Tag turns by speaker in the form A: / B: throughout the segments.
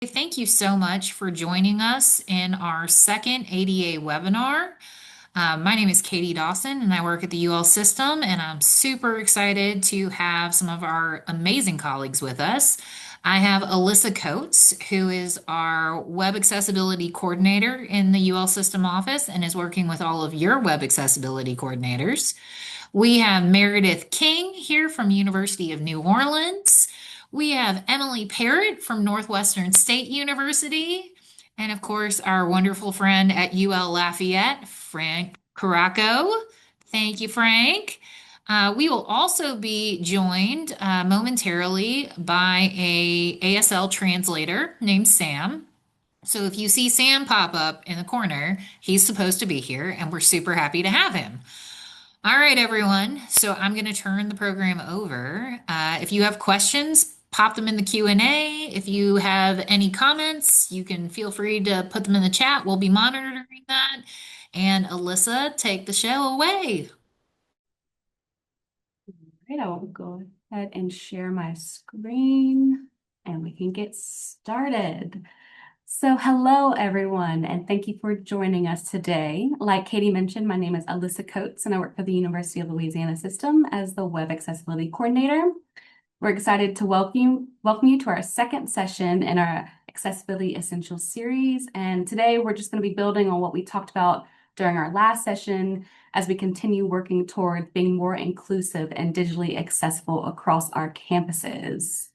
A: Thank you so much for joining us in our second ADA webinar. My name is Katie Dawson and I work at the UL system, and I'm super excited to have some of our amazing colleagues with us. I have Alyssa Coates, who is our web accessibility coordinator in the UL system office and is working with all of your web accessibility coordinators. We have Meredith King here from University of New Orleans. We have Emily Parrott from Northwestern State University. And of course, our wonderful friend at UL Lafayette, Frank Caraco. Thank you, Frank. We will also be joined momentarily by a ASL translator named Sam. So if you see Sam pop up in the corner, he's supposed to be here, and we're super happy to have him. All right, everyone. So I'm going to turn the program over. If you have questions, pop them in the Q&A. If you have any comments, you can feel free to put them in the chat. We'll be monitoring that. And Alyssa, take the show away.
B: Right, I will go ahead and share my screen and we can get started. So hello everyone, and thank you for joining us today. Like Katie mentioned, my name is Alyssa Coates and I work for the University of Louisiana System as the Web Accessibility Coordinator. We're excited to welcome you to our second session in our Accessibility Essentials series. And today we're just going to be building on what we talked about during our last session as we continue working toward being more inclusive and digitally accessible across our campuses.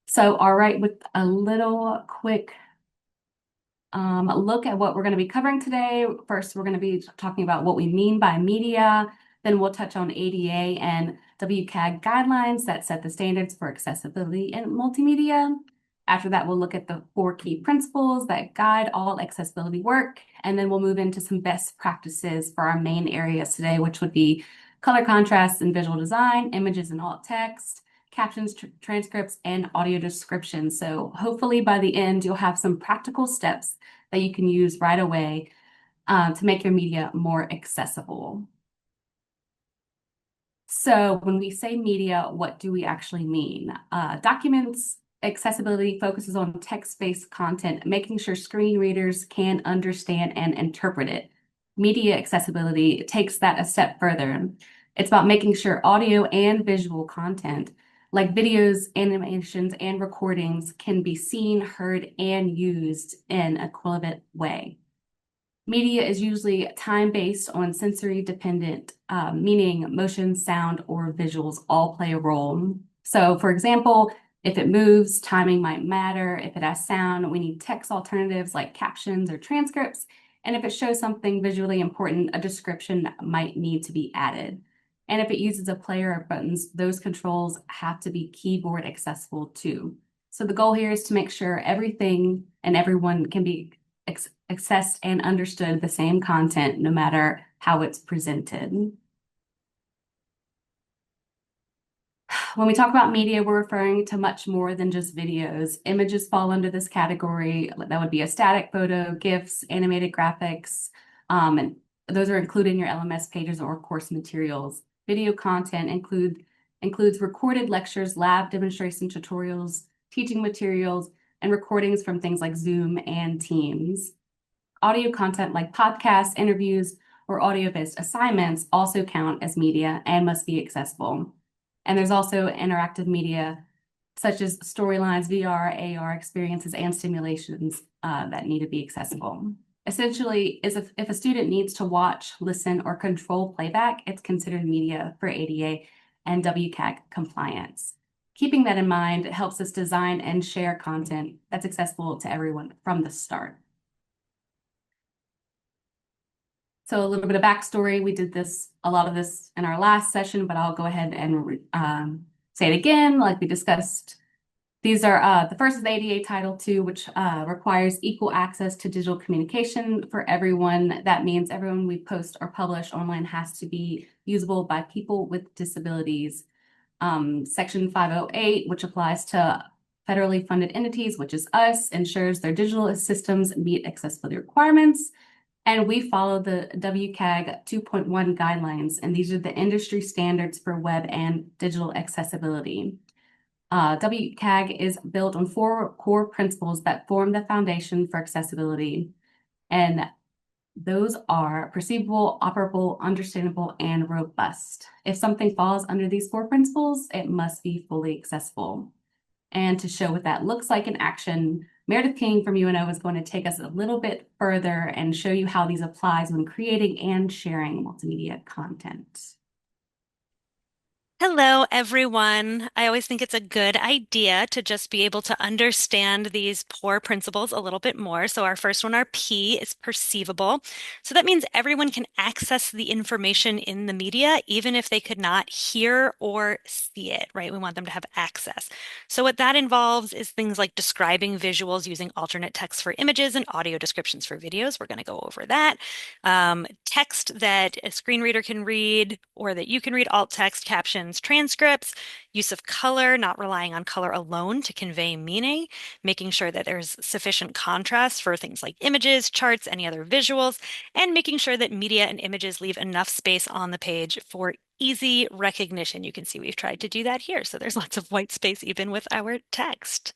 B: So, all right, with a little quick look at what we're going to be covering today. First, we're going to be talking about what we mean by media. Then we'll touch on ADA and WCAG guidelines that set the standards for accessibility in multimedia. After that, we'll look at the 4 key principles that guide all accessibility work. And then we'll move into some best practices for our main areas today, which would be color contrast and visual design, images and alt text, captions, transcripts, and audio descriptions. So hopefully by the end, you'll have some practical steps that you can use right away to make your media more accessible. So when we say media, what do we actually mean? Documents accessibility focuses on text-based content, making sure screen readers can understand and interpret it. Media accessibility takes that a step further. It's about making sure audio and visual content, like videos, animations, and recordings, can be seen, heard, and used in an equivalent way. Media is usually time-based on sensory dependent, meaning motion, sound, or visuals all play a role. So for example, if it moves, timing might matter. If it has sound, we need text alternatives like captions or transcripts. And if it shows something visually important, a description might need to be added. And if it uses a player or buttons, those controls have to be keyboard accessible too. So the goal here is to make sure everything and everyone can be accessed and understood the same content, no matter how it's presented. When we talk about media, we're referring to much more than just videos. Images fall under this category. That would be a static photo, GIFs, animated graphics, and those are included in your LMS pages or course materials. Video content includes recorded lectures, lab demonstration tutorials, teaching materials, and recordings from things like Zoom and Teams. Audio content like podcasts, interviews, or audio-based assignments also count as media and must be accessible. And there's also interactive media such as storylines, VR, AR experiences, and simulations that need to be accessible. Essentially, if a student needs to watch, listen, or control playback, it's considered media for ADA and WCAG compliance. Keeping that in mind, it helps us design and share content that's accessible to everyone from the start. So a little bit of backstory. We did a lot of this in our last session, but I'll go ahead and say it again, like we discussed. These are the first is the ADA Title II, which requires equal access to digital communication for everyone. That means everyone we post or publish online has to be usable by people with disabilities. Section 508, which applies to federally funded entities, which is us, ensures their digital systems meet accessibility requirements. And we follow the WCAG 2.1 guidelines, and these are the industry standards for web and digital accessibility. WCAG is built on four core principles that form the foundation for accessibility. And those are perceivable, operable, understandable, and robust. If something falls under these four principles, it must be fully accessible. And to show what that looks like in action, Meredith King from UNO is going to take us a little bit further and show you how these applies when creating and sharing multimedia content.
C: Hello, everyone. I always think it's a good idea to just be able to understand these core principles a little bit more. So, our first one, our P, is perceivable. So, that means everyone can access the information in the media, even if they could not hear or see it, right? We want them to have access. So, what that involves is things like describing visuals using alternate text for images and audio descriptions for videos. We're going to go over that. Text that a screen reader can read or that you can read, alt text, captions, transcripts, use of color, not relying on color alone to convey meaning, making sure that there's sufficient contrast for things like images, charts, any other visuals, and making sure that media and images leave enough space on the page for easy recognition. You can see we've tried to do that here. So there's lots of white space even with our text.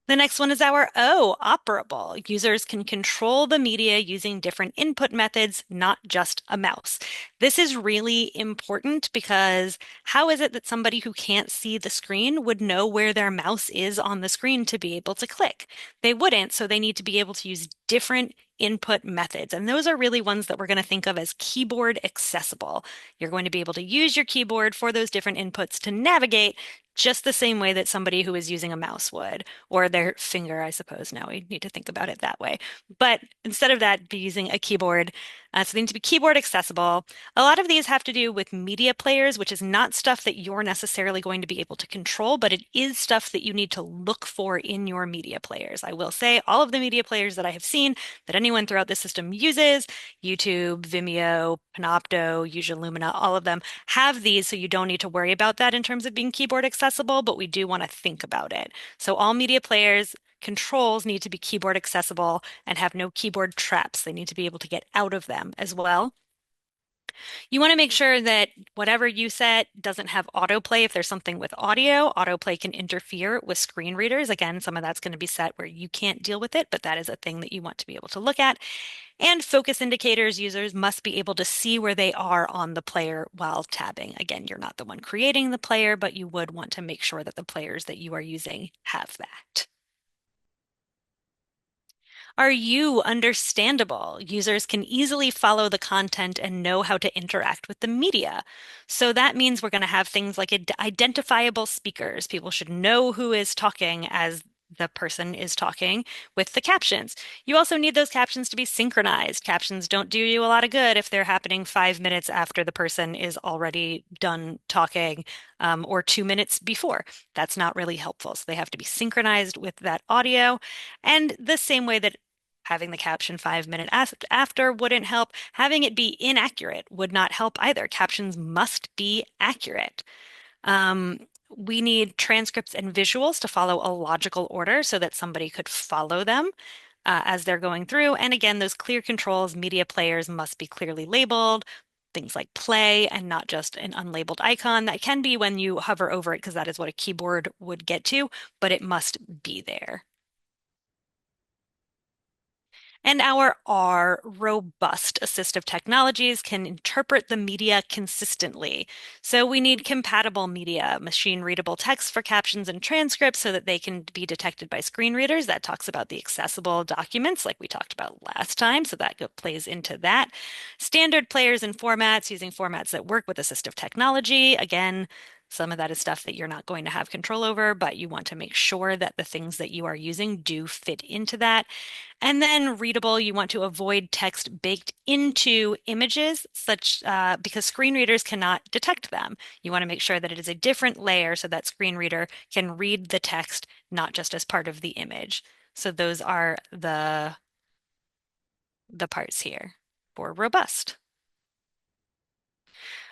C: The next one is our O, operable. Users can control the media using different input methods, not just a mouse. This is really important because how is it that somebody who can't see the screen would know where their mouse is on the screen to be able to click? They wouldn't, so they need to be able to use different input methods. And those are really ones that we're going to think of as keyboard accessible. You're going to be able to use your keyboard for those different inputs to navigate just the same way that somebody who is using a mouse would, or their finger, I suppose. Now we need to think about it that way. But instead of that, be using a keyboard. So they need to be keyboard accessible. A lot of these have to do with media players, which is not stuff that you're necessarily going to be able to control, but it is stuff that you need to look for in your media players. I will say all of the media players that I have seen that anyone throughout the system uses, YouTube, Vimeo, Panopto, Usual Lumina, all of them have these, so you don't need to worry about that in terms of being keyboard accessible, but we do want to think about it. So all media players controls need to be keyboard accessible and have no keyboard traps. They need to be able to get out of them as well. You want to make sure that whatever you set doesn't have autoplay. If there's something with audio, autoplay can interfere with screen readers. Again, some of that's going to be set where you can't deal with it, but that is a thing that you want to be able to look at. And focus indicators, users must be able to see where they are on the player while tabbing. Again, you're not the one creating the player, but you would want to make sure that the players that you are using have that. Are you understandable? Users can easily follow the content and know how to interact with the media. So that means we're going to have things like identifiable speakers. People should know who is talking as the person is talking with the captions. You also need those captions to be synchronized. Captions don't do you a lot of good if they're happening 5 minutes after the person is already done talking, or 2 minutes before. That's not really helpful. So they have to be synchronized with that audio. And the same way that having the caption 5 minutes after wouldn't help, having it be inaccurate would not help either. Captions must be accurate. We need transcripts and visuals to follow a logical order so that somebody could follow them as they're going through. And again, those clear controls, media players must be clearly labeled. Things like play and not just an unlabeled icon. That can be when you hover over it because that is what a keyboard would get to, but it must be there. And our R, robust assistive technologies, can interpret the media consistently. So we need compatible media, machine readable text for captions and transcripts so that they can be detected by screen readers. That talks about the accessible documents like we talked about last time. So that plays into that. Standard players and formats, using formats that work with assistive technology. Again, some of that is stuff that you're not going to have control over, but you want to make sure that the things that you are using do fit into that. And then readable, you want to avoid text baked into images, such because screen readers cannot detect them. You want to make sure that it is a different layer so that screen reader can read the text, not just as part of the image. So those are the parts here for robust.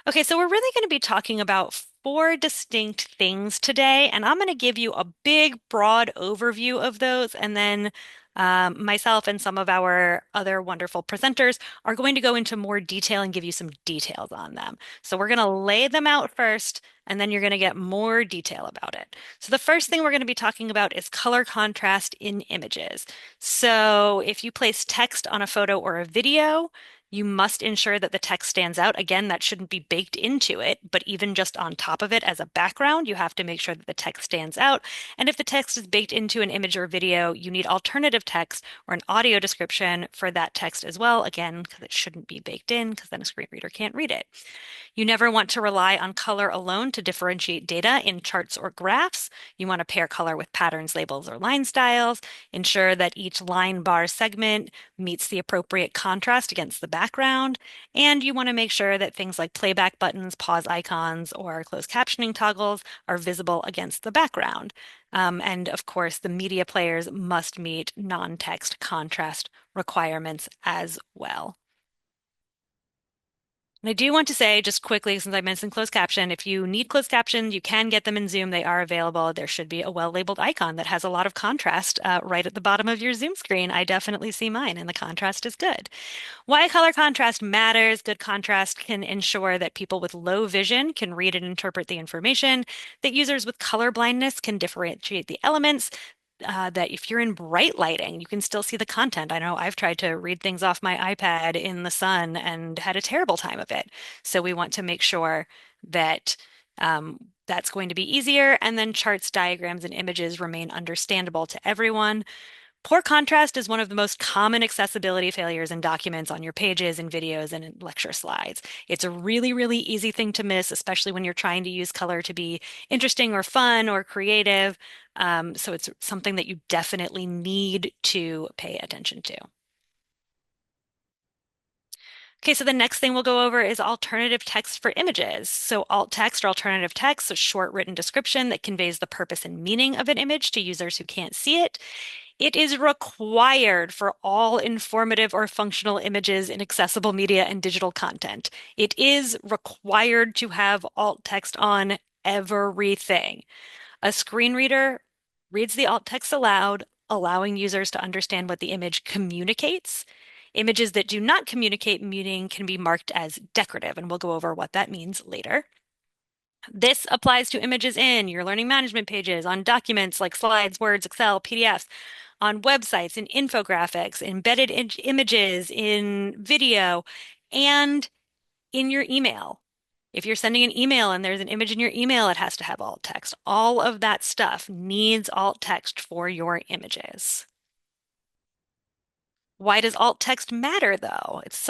C: Okay, so we're really going to be talking about four distinct things today, and I'm going to give you a big, broad overview of those, and then Myself and some of our other wonderful presenters are going to go into more detail and give you some details on them. So we're going to lay them out first, and then you're going to get more detail about it. So the first thing we're going to be talking about is color contrast in images. So if you place text on a photo or a video, you must ensure that the text stands out. Again, that shouldn't be baked into it, but even just on top of it as a background, you have to make sure that the text stands out. And if the text is baked into an image or video, you need alternative text or an audio description for that text as well. Again, because it shouldn't be baked in, because then a screen reader can't read it. You never want to rely on color alone to differentiate data in charts or graphs. You want to pair color with patterns, labels, or line styles. Ensure that each line bar segment meets the appropriate contrast against the background. And you want to make sure that things like playback buttons, pause icons, or closed captioning toggles are visible against the background. And of course, the media players must meet non-text contrast requirements as well. And I do want to say, just quickly, since I mentioned closed caption, if you need closed caption, you can get them in Zoom. They are available. There should be a well-labeled icon that has a lot of contrast right at the bottom of your Zoom screen. I definitely see mine, and the contrast is good. Why color contrast matters. Good contrast can ensure that people with low vision can read and interpret the information, that users with color blindness can differentiate the elements, that if you're in bright lighting, you can still see the content. I know I've tried to read things off my iPad in the sun and had a terrible time of it. So we want to make sure that that's going to be easier. And then charts, diagrams, and images remain understandable to everyone. Poor contrast is one of the most common accessibility failures in documents on your pages and videos and in lecture slides. It's a really, really easy thing to miss, especially when you're trying to use color to be interesting or fun or creative. So it's something that you definitely need to pay attention to. Okay, so the next thing we'll go over is alternative text for images. So alt text or alternative text, a short written description that conveys the purpose and meaning of an image to users who can't see it. It is required for all informative or functional images in accessible media and digital content. It is required to have alt text on everything. A screen reader reads the alt text aloud, allowing users to understand what the image communicates. Images that do not communicate meaning can be marked as decorative, and we'll go over what that means later. This applies to images in your learning management pages, on documents like slides, Words, Excel, PDFs, on websites, in infographics, embedded images, in video, and in your email. If you're sending an email and there's an image in your email, it has to have alt text. All of that stuff needs alt text for your images. Why does alt text matter though? It's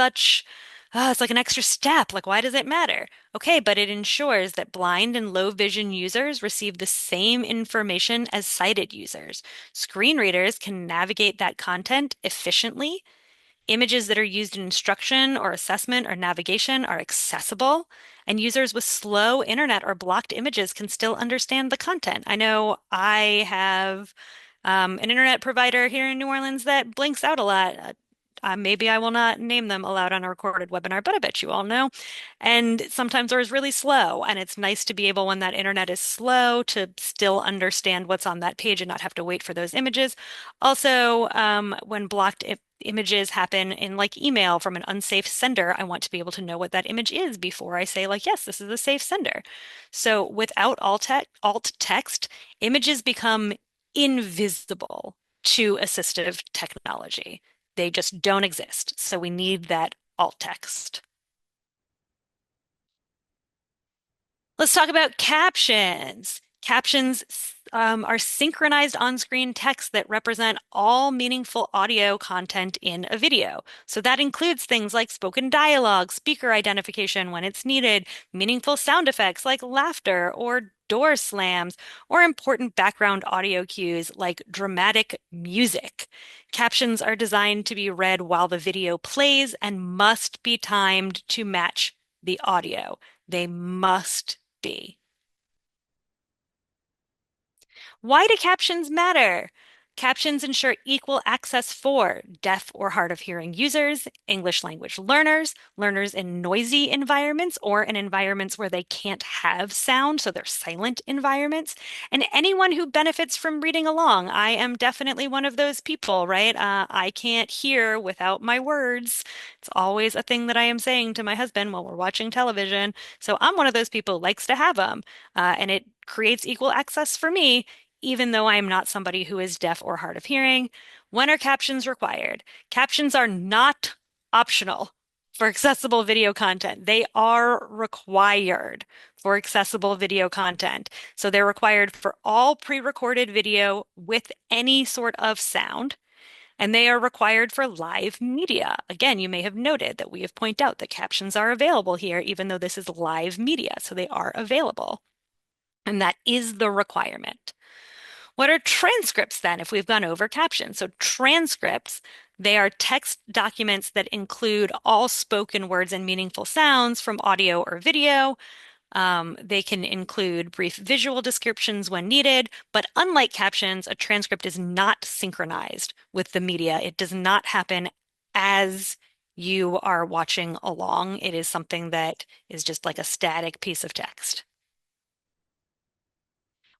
C: like an extra step. Like, why does it matter? Okay, but it ensures that blind and low vision users receive the same information as sighted users. Screen readers can navigate that content efficiently. Images that are used in instruction or assessment or navigation are accessible, and users with slow internet or blocked images can still understand the content. I know I have an internet provider here in New Orleans that blinks out a lot. Maybe I will not name them aloud on a recorded webinar, but I bet you all know. And sometimes they're really slow, and it's nice to be able, when that internet is slow, to still understand what's on that page and not have to wait for those images. Also, when blocked images happen in like email from an unsafe sender, I want to be able to know what that image is before I say like, yes, this is a safe sender. So without alt text, images become invisible to assistive technology. They just don't exist. So we need that alt text. Let's talk about captions. Captions are synchronized on-screen text that represent all meaningful audio content in a video. So that includes things like spoken dialogue, speaker identification when it's needed, meaningful sound effects like laughter or door slams, or important background audio cues like dramatic music. Captions are designed to be read while the video plays and must be timed to match the audio. They must be. Why do captions matter? Captions ensure equal access for deaf or hard of hearing users, English language learners, learners in noisy environments or in environments where they can't have sound, so they're silent environments, and anyone who benefits from reading along. I am definitely one of those people, right? I can't hear without my words. It's always a thing that I am saying to my husband while we're watching television. So I'm one of those people who likes to have them, and it creates equal access for me even though I am not somebody who is deaf or hard of hearing. When are captions required? Captions are not optional for accessible video content. They are required for accessible video content. So they're required for all pre-recorded video with any sort of sound. And they are required for live media. Again, you may have noted that we have pointed out that captions are available here, even though this is live media. So they are available. And that is the requirement. What are transcripts then if we've gone over captions? So transcripts, they are text documents that include all spoken words and meaningful sounds from audio or video. They can include brief visual descriptions when needed, but unlike captions, a transcript is not synchronized with the media. It does not happen as you are watching along. It is something that is just like a static piece of text.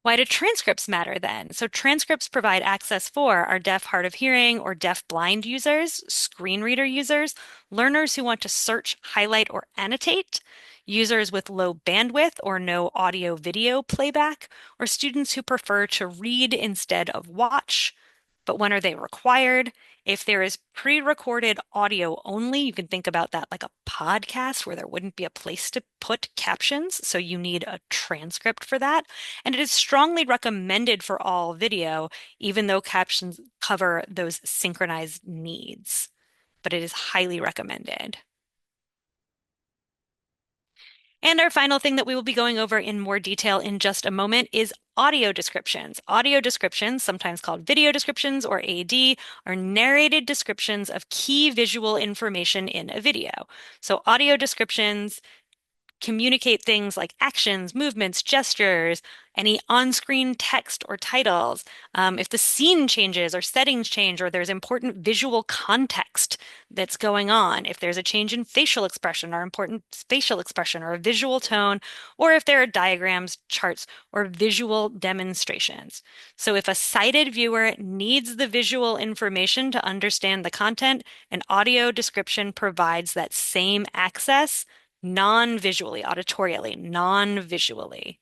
C: Why do transcripts matter then? So transcripts provide access for our deaf, hard of hearing, or deaf blind users, screen reader users, learners who want to search, highlight, or annotate, users with low bandwidth or no audio video playback, or students who prefer to read instead of watch. But when are they required? If there is pre-recorded audio only, you can think about that like a podcast where there wouldn't be a place to put captions, so you need a transcript for that. And it is strongly recommended for all video, even though captions cover those synchronized needs, but it is highly recommended. And our final thing that we will be going over in more detail in just a moment is audio descriptions. Audio descriptions, sometimes called video descriptions or AD, are narrated descriptions of key visual information in a video. So audio descriptions communicate things like actions, movements, gestures, any on-screen text or titles. If the scene changes or settings change or there's important visual context that's going on, if there's a change in facial expression or important spatial expression or a visual tone, or if there are diagrams, charts, or visual demonstrations. So if a sighted viewer needs the visual information to understand the content, an audio description provides that same access non-visually, auditorially, non-visually.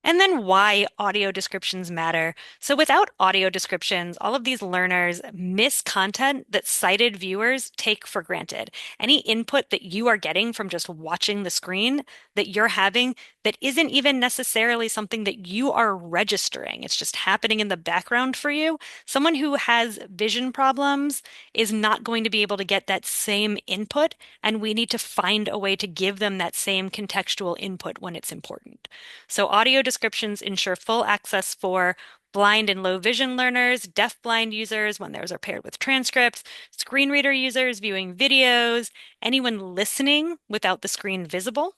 C: And then why audio descriptions matter. So without audio descriptions, all of these learners miss content that sighted viewers take for granted. Any input that you are getting from just watching the screen that you're having that isn't even necessarily something that you are registering. It's just happening in the background for you. Someone who has vision problems is not going to be able to get that same input, and we need to find a way to give them that same contextual input when it's important. So audio descriptions ensure full access for blind and low vision learners, deaf-blind users when those are paired with transcripts, screen reader users viewing videos, anyone listening without the screen visible.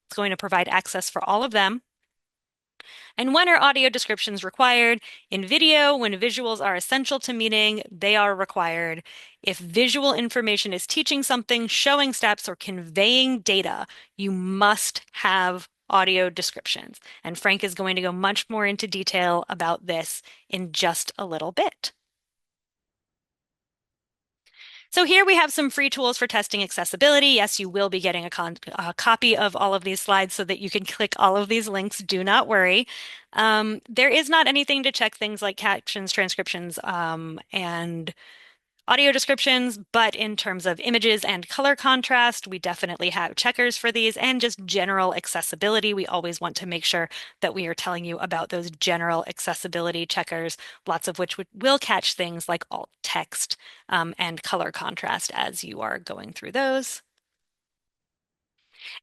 C: It's going to provide access for all of them. And when are audio descriptions required? In video, when visuals are essential to meaning, they are required. If visual information is teaching something, showing steps, or conveying data, you must have audio descriptions. And Frank is going to go much more into detail about this in just a little bit. So here we have some free tools for testing accessibility. Yes, you will be getting a copy of all of these slides so that you can click all of these links. Do not worry. There is not anything to check things like captions, transcriptions, and audio descriptions, but in terms of images and color contrast, we definitely have checkers for these and just general accessibility. We always want to make sure that we are telling you about those general accessibility checkers, lots of which will catch things like alt text and color contrast as you are going through those.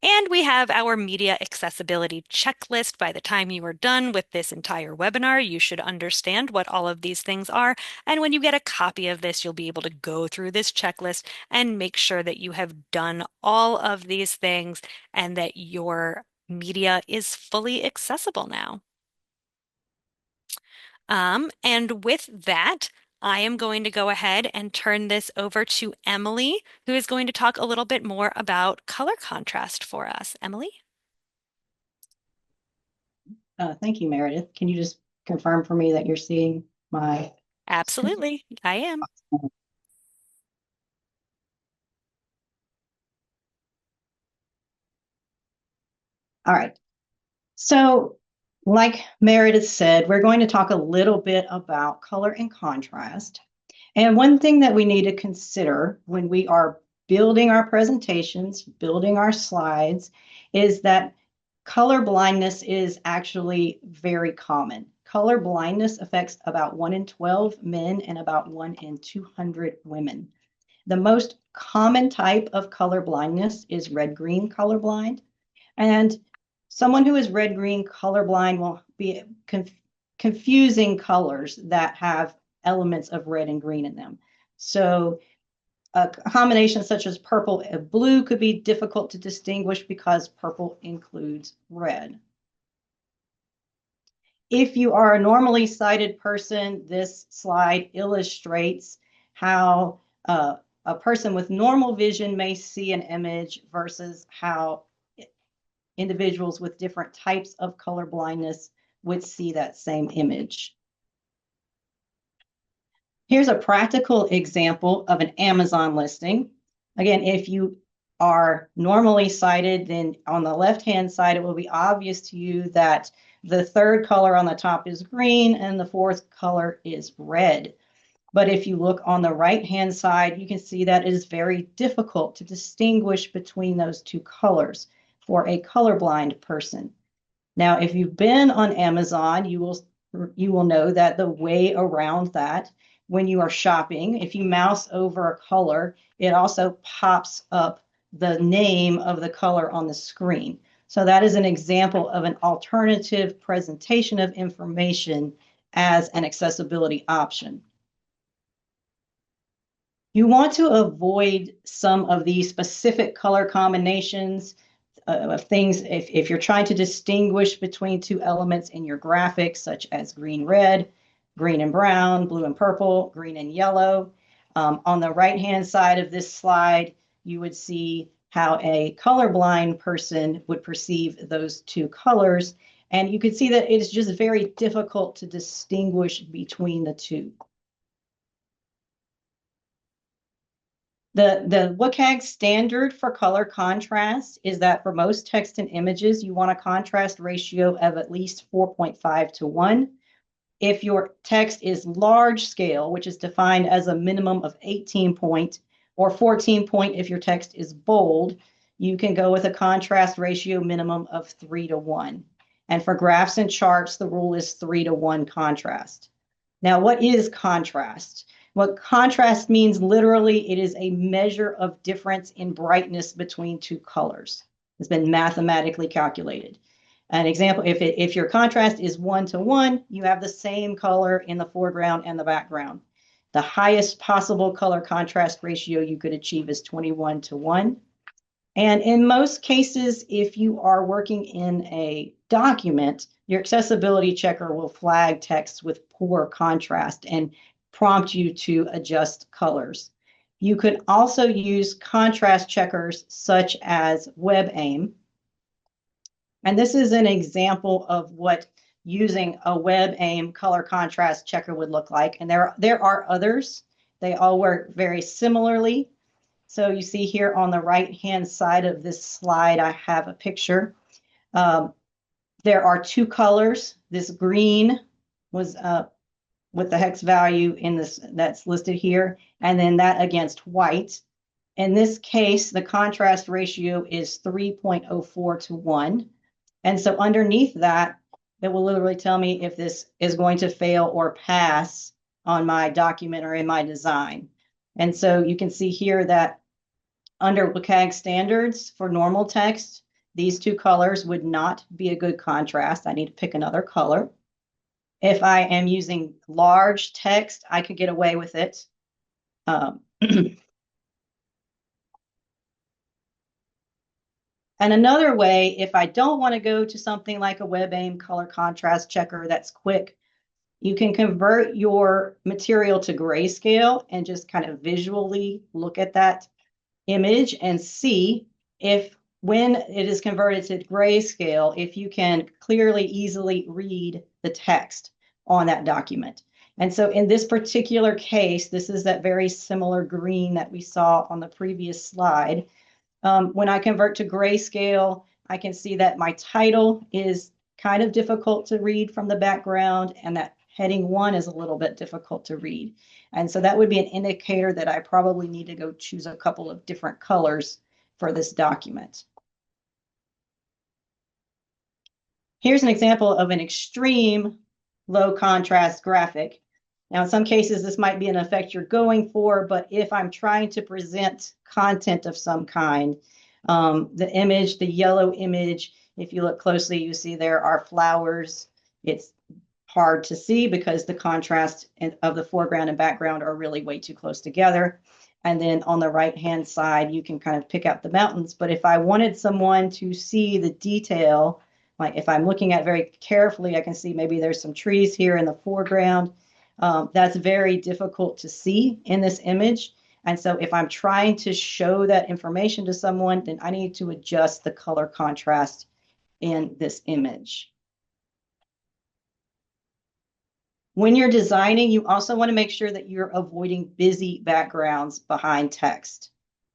C: And we have our media accessibility checklist. By the time you are done with this entire webinar, you should understand what all of these things are. And when you get a copy of this, you'll be able to go through this checklist and make sure that you have done all of these things and that your media is fully accessible now. And with that, I am going to go ahead and turn this over to Emily, who is going to talk a little bit more about color contrast for us. Emily?
D: Thank you, Meredith. Can you just confirm for me that you're seeing my screen?
C: Absolutely, I am.
D: All right. So, like Meredith said, we're going to talk a little bit about color and contrast. And one thing that we need to consider when we are building our presentations, building our slides, is that color blindness is actually very common. Color blindness affects about 1 in 12 men and about 1 in 200 women. The most common type of color blindness is red-green colorblind. And someone who is red-green colorblind will be confusing colors that have elements of red and green in them. So a combination such as purple and blue could be difficult to distinguish because purple includes red. If you are a normally sighted person, this slide illustrates how a person with normal vision may see an image versus how individuals with different types of color blindness would see that same image. Here's a practical example of an Amazon listing. Again, if you are normally sighted, then on the left-hand side, it will be obvious to you that the third color on the top is green and the fourth color is red. But if you look on the right-hand side, you can see that it is very difficult to distinguish between those two colors for a colorblind person. Now, if you've been on Amazon, you will know that the way around that when you are shopping, if you mouse over a color, it also pops up the name of the color on the screen. So that is an example of an alternative presentation of information as an accessibility option. You want to avoid some of these specific color combinations of things if you're trying to distinguish between two elements in your graphics, such as green, red, green and brown, blue and purple, green and yellow. On the right-hand side of this slide, you would see how a colorblind person would perceive those two colors. And you can see that it is just very difficult to distinguish between the two. The WCAG standard for color contrast is that for most text and images, you want a contrast ratio of at least 4.5 to 1. If your text is large scale, which is defined as a minimum of 18 point or 14 point if your text is bold, you can go with a contrast ratio minimum of 3 to 1. And for graphs and charts, the rule is 3 to 1 contrast. Now, what is contrast? What contrast means literally, it is a measure of difference in brightness between two colors. It's been mathematically calculated. An example, if your contrast is 1 to 1, you have the same color in the foreground and the background. The highest possible color contrast ratio you could achieve is 21 to 1. And in most cases, if you are working in a document, your accessibility checker will flag text with poor contrast and prompt you to adjust colors. You could also use contrast checkers such as WebAIM. And this is an example of what using a WebAIM color contrast checker would look like. And there are others. They all work very similarly. So you see here on the right-hand side of this slide, I have a picture. There are two colors. This green was with the hex value in this that's listed here, and then that against white. In this case, the contrast ratio is 3.04 to 1. And so underneath that, it will literally tell me if this is going to fail or pass on my document or in my design. And so you can see here that under WCAG standards for normal text, these two colors would not be a good contrast. I need to pick another color. If I am using large text, I could get away with it. And another way, if I don't want to go to something like a WebAIM color contrast checker that's quick, You can convert your material to grayscale and just kind of visually look at that image and see if when it is converted to grayscale, if you can clearly, easily read the text on that document. And so in this particular case, this is that very similar green that we saw on the previous slide. When I convert to grayscale, I can see that my title is kind of difficult to read from the background, and that heading 1 is a little bit difficult to read. And so that would be an indicator that I probably need to go choose a couple of different colors for this document. Here's an example of an extreme low contrast graphic. Now, in some cases, this might be an effect you're going for, but if I'm trying to present content of some kind, the image, the yellow image, if you look closely, you see there are flowers. It's hard to see because the contrast of the foreground and background are really way too close together. And then on the right-hand side, you can kind of pick out the mountains. But if I wanted someone to see the detail, like if I'm looking at very carefully, I can see maybe there's some trees here in the foreground. That's very difficult to see in this image. And so if I'm trying to show that information to someone, then I need to adjust the color contrast in this image. When you're designing, you also want to make sure that you're avoiding busy backgrounds behind text.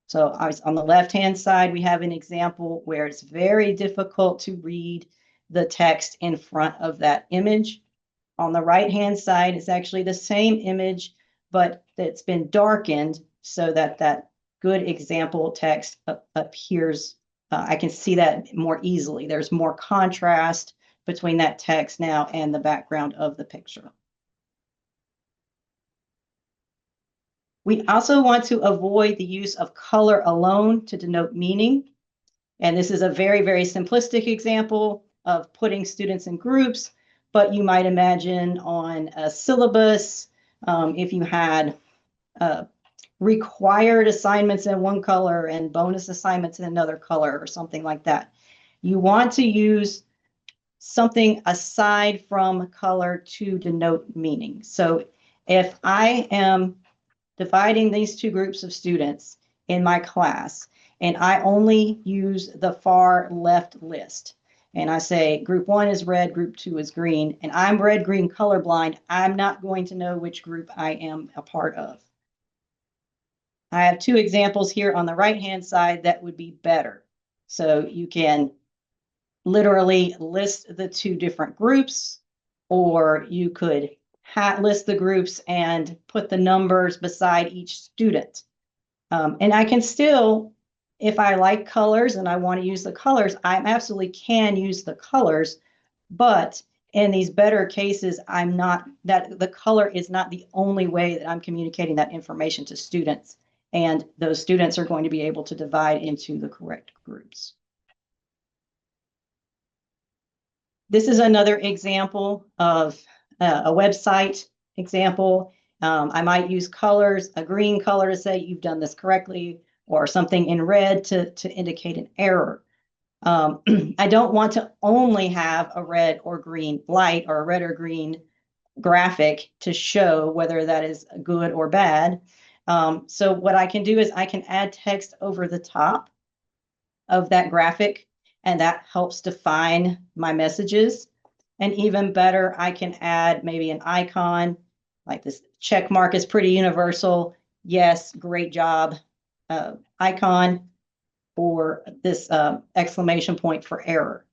D: So on the left-hand side, we have an example where it's very difficult to read the text in front of that image. On the right-hand side, it's actually the same image, but it's been darkened so that that good example text appears. I can see that more easily. There's more contrast between that text now and the background of the picture. We also want to avoid the use of color alone to denote meaning. And this is a very, very simplistic example of putting students in groups, but you might imagine on a syllabus, if you had required assignments in one color and bonus assignments in another color or something like that. You want to use something aside from color to denote meaning. So if I am dividing these two groups of students in my class, and I only use the far left list. And I say group 1 is red, group 2 is green, and I'm red-green colorblind, I'm not going to know which group I am a part of. I have 2 examples here on the right-hand side that would be better. So you can literally list the 2 different groups, or you could list the groups and put the numbers beside each student. And I can still, if I like colors and I want to use the colors, I absolutely can use the colors. But in these better cases, I'm not, that the color is not the only way that I'm communicating that information to students. And those students are going to be able to divide into the correct groups. This is another example of a website example. I might use colors, a green color to say you've done this correctly, or something in red to indicate an error. I don't want to only have a red or green light or a red or green graphic to show whether that is good or bad. So what I can do is I can add text over the top of that graphic, and that helps define my messages. And even better, I can add maybe an icon, like this check mark is pretty universal. Yes, great job, icon, or this exclamation point for error.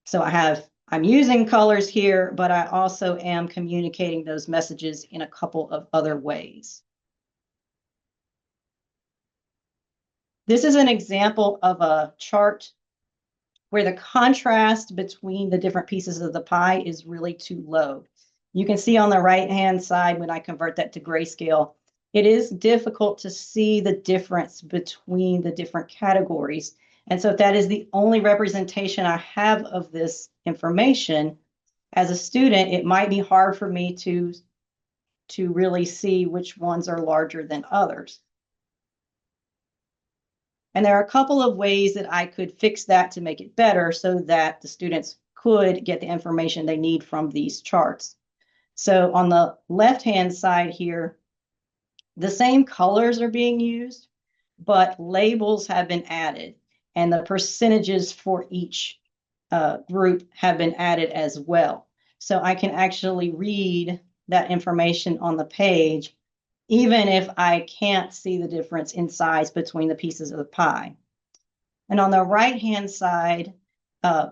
D: So I'm using colors here, but I also am communicating those messages in a couple of other ways. This is an example of a chart where the contrast between the different pieces of the pie is really too low. You can see on the right-hand side, when I convert that to grayscale, it is difficult to see the difference between the different categories. And so if that is the only representation I have of this information, as a student, it might be hard for me to really see which ones are larger than others. And there are a couple of ways that I could fix that to make it better so that the students could get the information they need from these charts. So on the left-hand side here, the same colors are being used, but labels have been added, and the percentages for each group have been added as well. So I can actually read that information on the page, even if I can't see the difference in size between the pieces of the pie. And on the right-hand side, uh,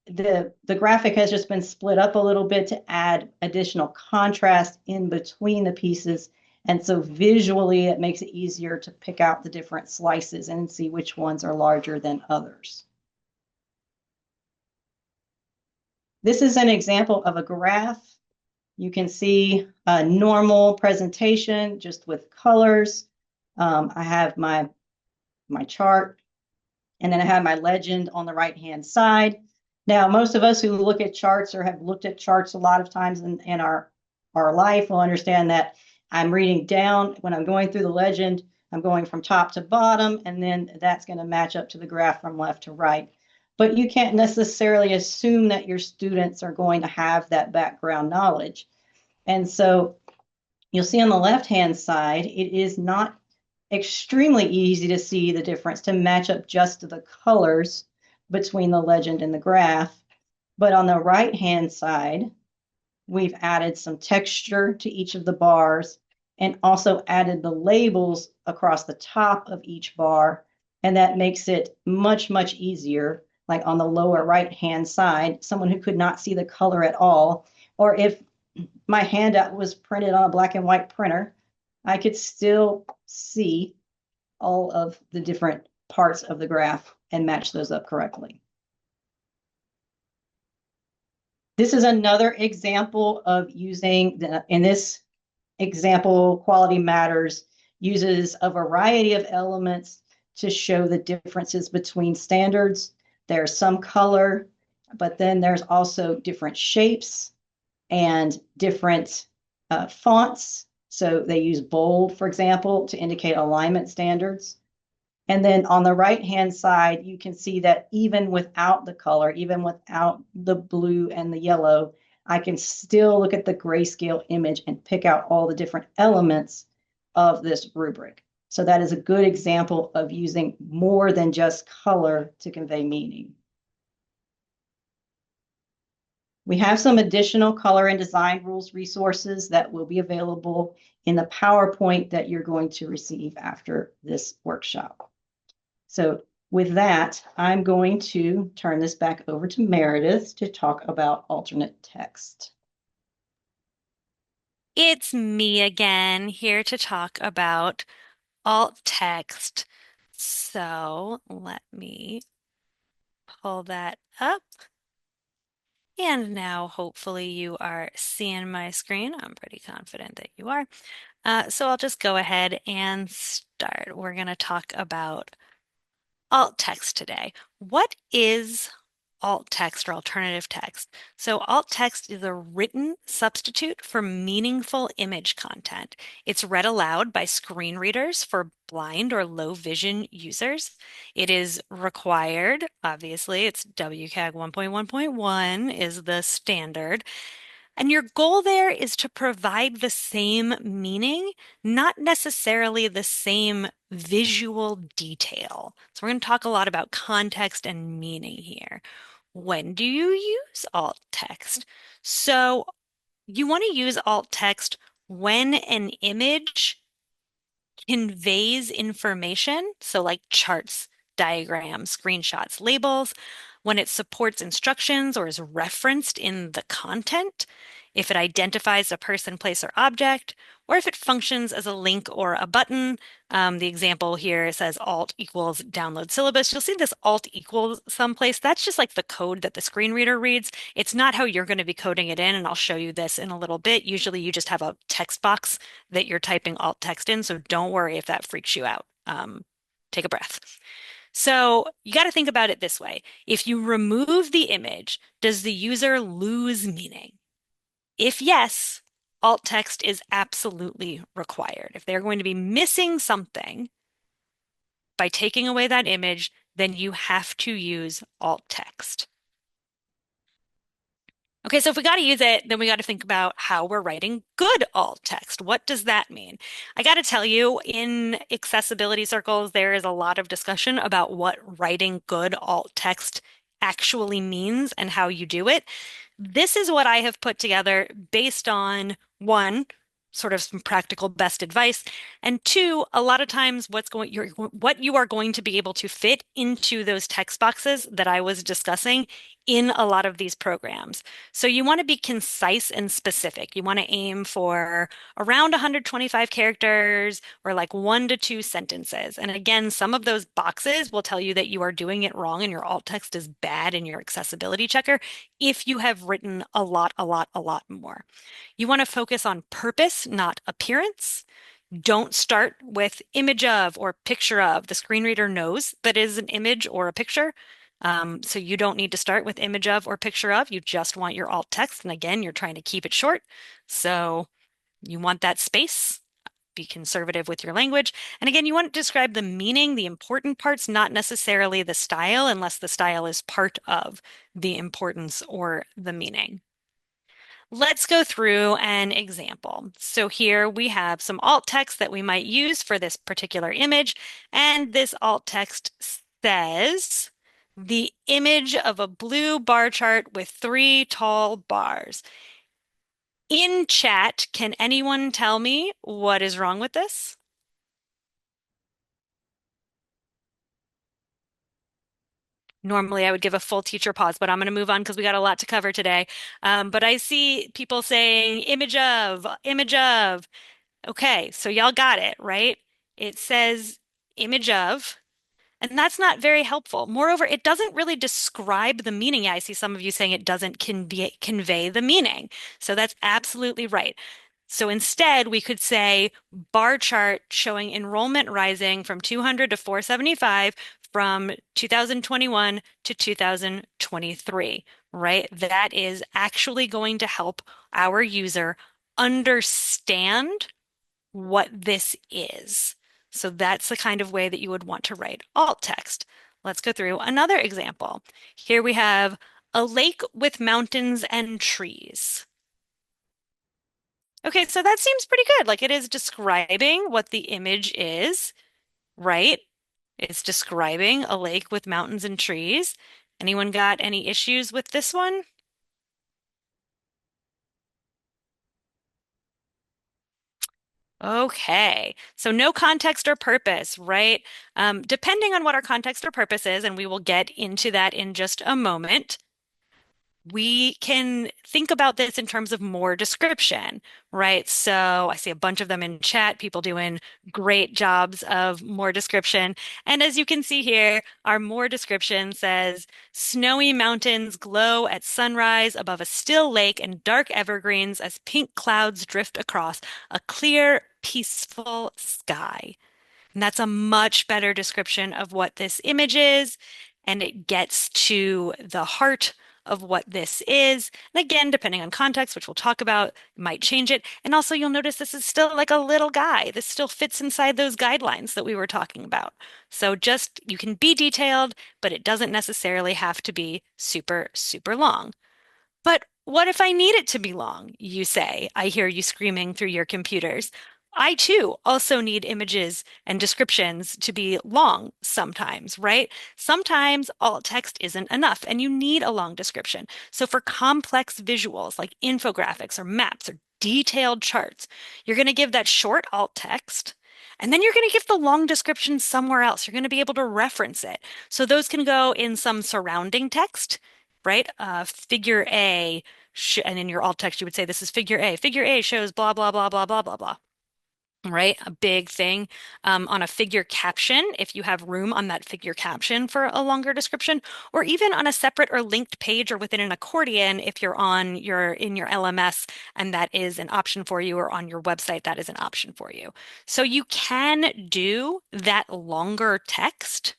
D: the graphic has just been split up a little bit to add additional contrast in between the pieces. And so visually, it makes it easier to pick out the different slices and see which ones are larger than others. This is an example of a graph. You can see a normal presentation just with colors. I have my chart, and then I have my legend on the right-hand side. Now, most of us who look at charts or have looked at charts a lot of times in our life will understand that I'm reading down. When I'm going through the legend, I'm going from top to bottom, and then that's going to match up to the graph from left to right. But you can't necessarily assume that your students are going to have that background knowledge. And so you'll see on the left-hand side, it is not extremely easy to see the difference, to match up just the colors between the legend and the graph. But on the right-hand side, we've added some texture to each of the bars and also added the labels across the top of each bar. And that makes it much, much easier. Like on the lower right-hand side, someone who could not see the color at all, or if my handout was printed on a black and white printer, I could still see all of the different parts of the graph and match those up correctly. This is another example of using, in this example, Quality Matters uses a variety of elements to show the differences between standards. There's some color, but then there's also different shapes and different fonts. So they use bold, for example, to indicate alignment standards. And then on the right-hand side, you can see that even without the color, even without the blue and the yellow, I can still look at the grayscale image and pick out all the different elements of this rubric. So that is a good example of using more than just color to convey meaning. We have some additional color and design rules resources that will be available in the PowerPoint that you're going to receive after this workshop. So with that, I'm going to turn this back over to Meredith to talk about alternate text.
C: It's me again, here to talk about alt text. So let me pull that up. And now hopefully you are seeing my screen. I'm pretty confident that you are. So I'll just go ahead and start. We're going to talk about alt text today. What is alt text or alternative text? So alt text is a written substitute for meaningful image content. It's read aloud by screen readers for blind or low vision users. It is required, obviously, it's WCAG 1.1.1 is the standard. And your goal there is to provide the same meaning, not necessarily the same visual detail. So we're going to talk a lot about context and meaning here. When do you use alt text? So you want to use alt text when an image conveys information, so like charts, diagrams, screenshots, labels, when it supports instructions or is referenced in the content, if it identifies a person, place, or object, or if it functions as a link or a button. The example here says alt equals download syllabus. You'll see this alt equals someplace. That's just like the code that the screen reader reads. It's not how you're going to be coding it in, and I'll show you this in a little bit. Usually you just have a text box that you're typing alt text in, so don't worry if that freaks you out. Take a breath. So you got to think about it this way. If you remove the image, does the user lose meaning? If yes, alt text is absolutely required. If they're going to be missing something by taking away that image, then you have to use alt text. Okay, so if we got to use it, then we got to think about how we're writing good alt text. What does that mean? I got to tell you, in accessibility circles, there is a lot of discussion about what writing good alt text actually means and how you do it. This is what I have put together based on one, sort of some practical best advice, and two, a lot of times what you are going to be able to fit into those text boxes that I was discussing in a lot of these programs. So you want to be concise and specific. You want to aim for around 125 characters or like 1 to 2 sentences. And again, some of those boxes will tell you that you are doing it wrong and your alt text is bad in your accessibility checker if you have written a lot more. You want to focus on purpose, not appearance. Don't start with image of or picture of. The screen reader knows that is an image or a picture. So you don't need to start with image of or picture of. You just want your alt text. And again, you're trying to keep it short. So you want that space. Be conservative with your language. And again, you want to describe the meaning, the important parts, not necessarily the style, unless the style is part of the importance or the meaning. Let's go through an example. So here we have some alt text that we might use for this particular image. And this alt text says, the image of a blue bar chart with 3 tall bars. In chat, can anyone tell me what is wrong with this? Normally, I would give a full teacher pause, but I'm going to move on because we got a lot to cover today. But I see people saying image of, image of. Okay, so y'all got it, right? It says image of, and that's not very helpful. Moreover, it doesn't really describe the meaning. Yeah, I see some of you saying it doesn't convey the meaning. So that's absolutely right. So instead, we could say bar chart showing enrollment rising from 200 to 475 from 2021 to 2023, right? That is actually going to help our user understand what this is. So that's the kind of way that you would want to write alt text. Let's go through another example. Here we have a lake with mountains and trees. Okay, so that seems pretty good. Like it is describing what the image is, right? It's describing a lake with mountains and trees. Anyone got any issues with this one? Okay, so no context or purpose, right? Depending on what our context or purpose is, and we will get into that in just a moment, we can think about this in terms of more description, right? So I see a bunch of them in chat, people doing great jobs of more description. And as you can see here, our more description says snowy mountains glow at sunrise above a still lake and dark evergreens as pink clouds drift across a clear, peaceful sky. And that's a much better description of what this image is, and it gets to the heart of what this is. And again, depending on context, which we'll talk about, might change it. And also, you'll notice this is still like a little guy. This still fits inside those guidelines that we were talking about. So just you can be detailed, but it doesn't necessarily have to be super, super long. But what if I need it to be long? You say. I hear you screaming through your computers. I too also need images and descriptions to be long sometimes, right? Sometimes alt text isn't enough and you need a long description. So for complex visuals like infographics or maps or detailed charts, you're going to give that short alt text. And then you're going to give the long description somewhere else. You're going to be able to reference it. So those can go in some surrounding text, right? Figure A, and in your alt text, you would say this is figure A. Figure A shows blah, blah, blah, blah, blah, blah, blah. Right? A big thing on a figure caption, if you have room on that figure caption for a longer description, or even on a separate or linked page or within an accordion, if you're in your LMS and that is an option for you, or on your website, that is an option for you. So you can do that longer text,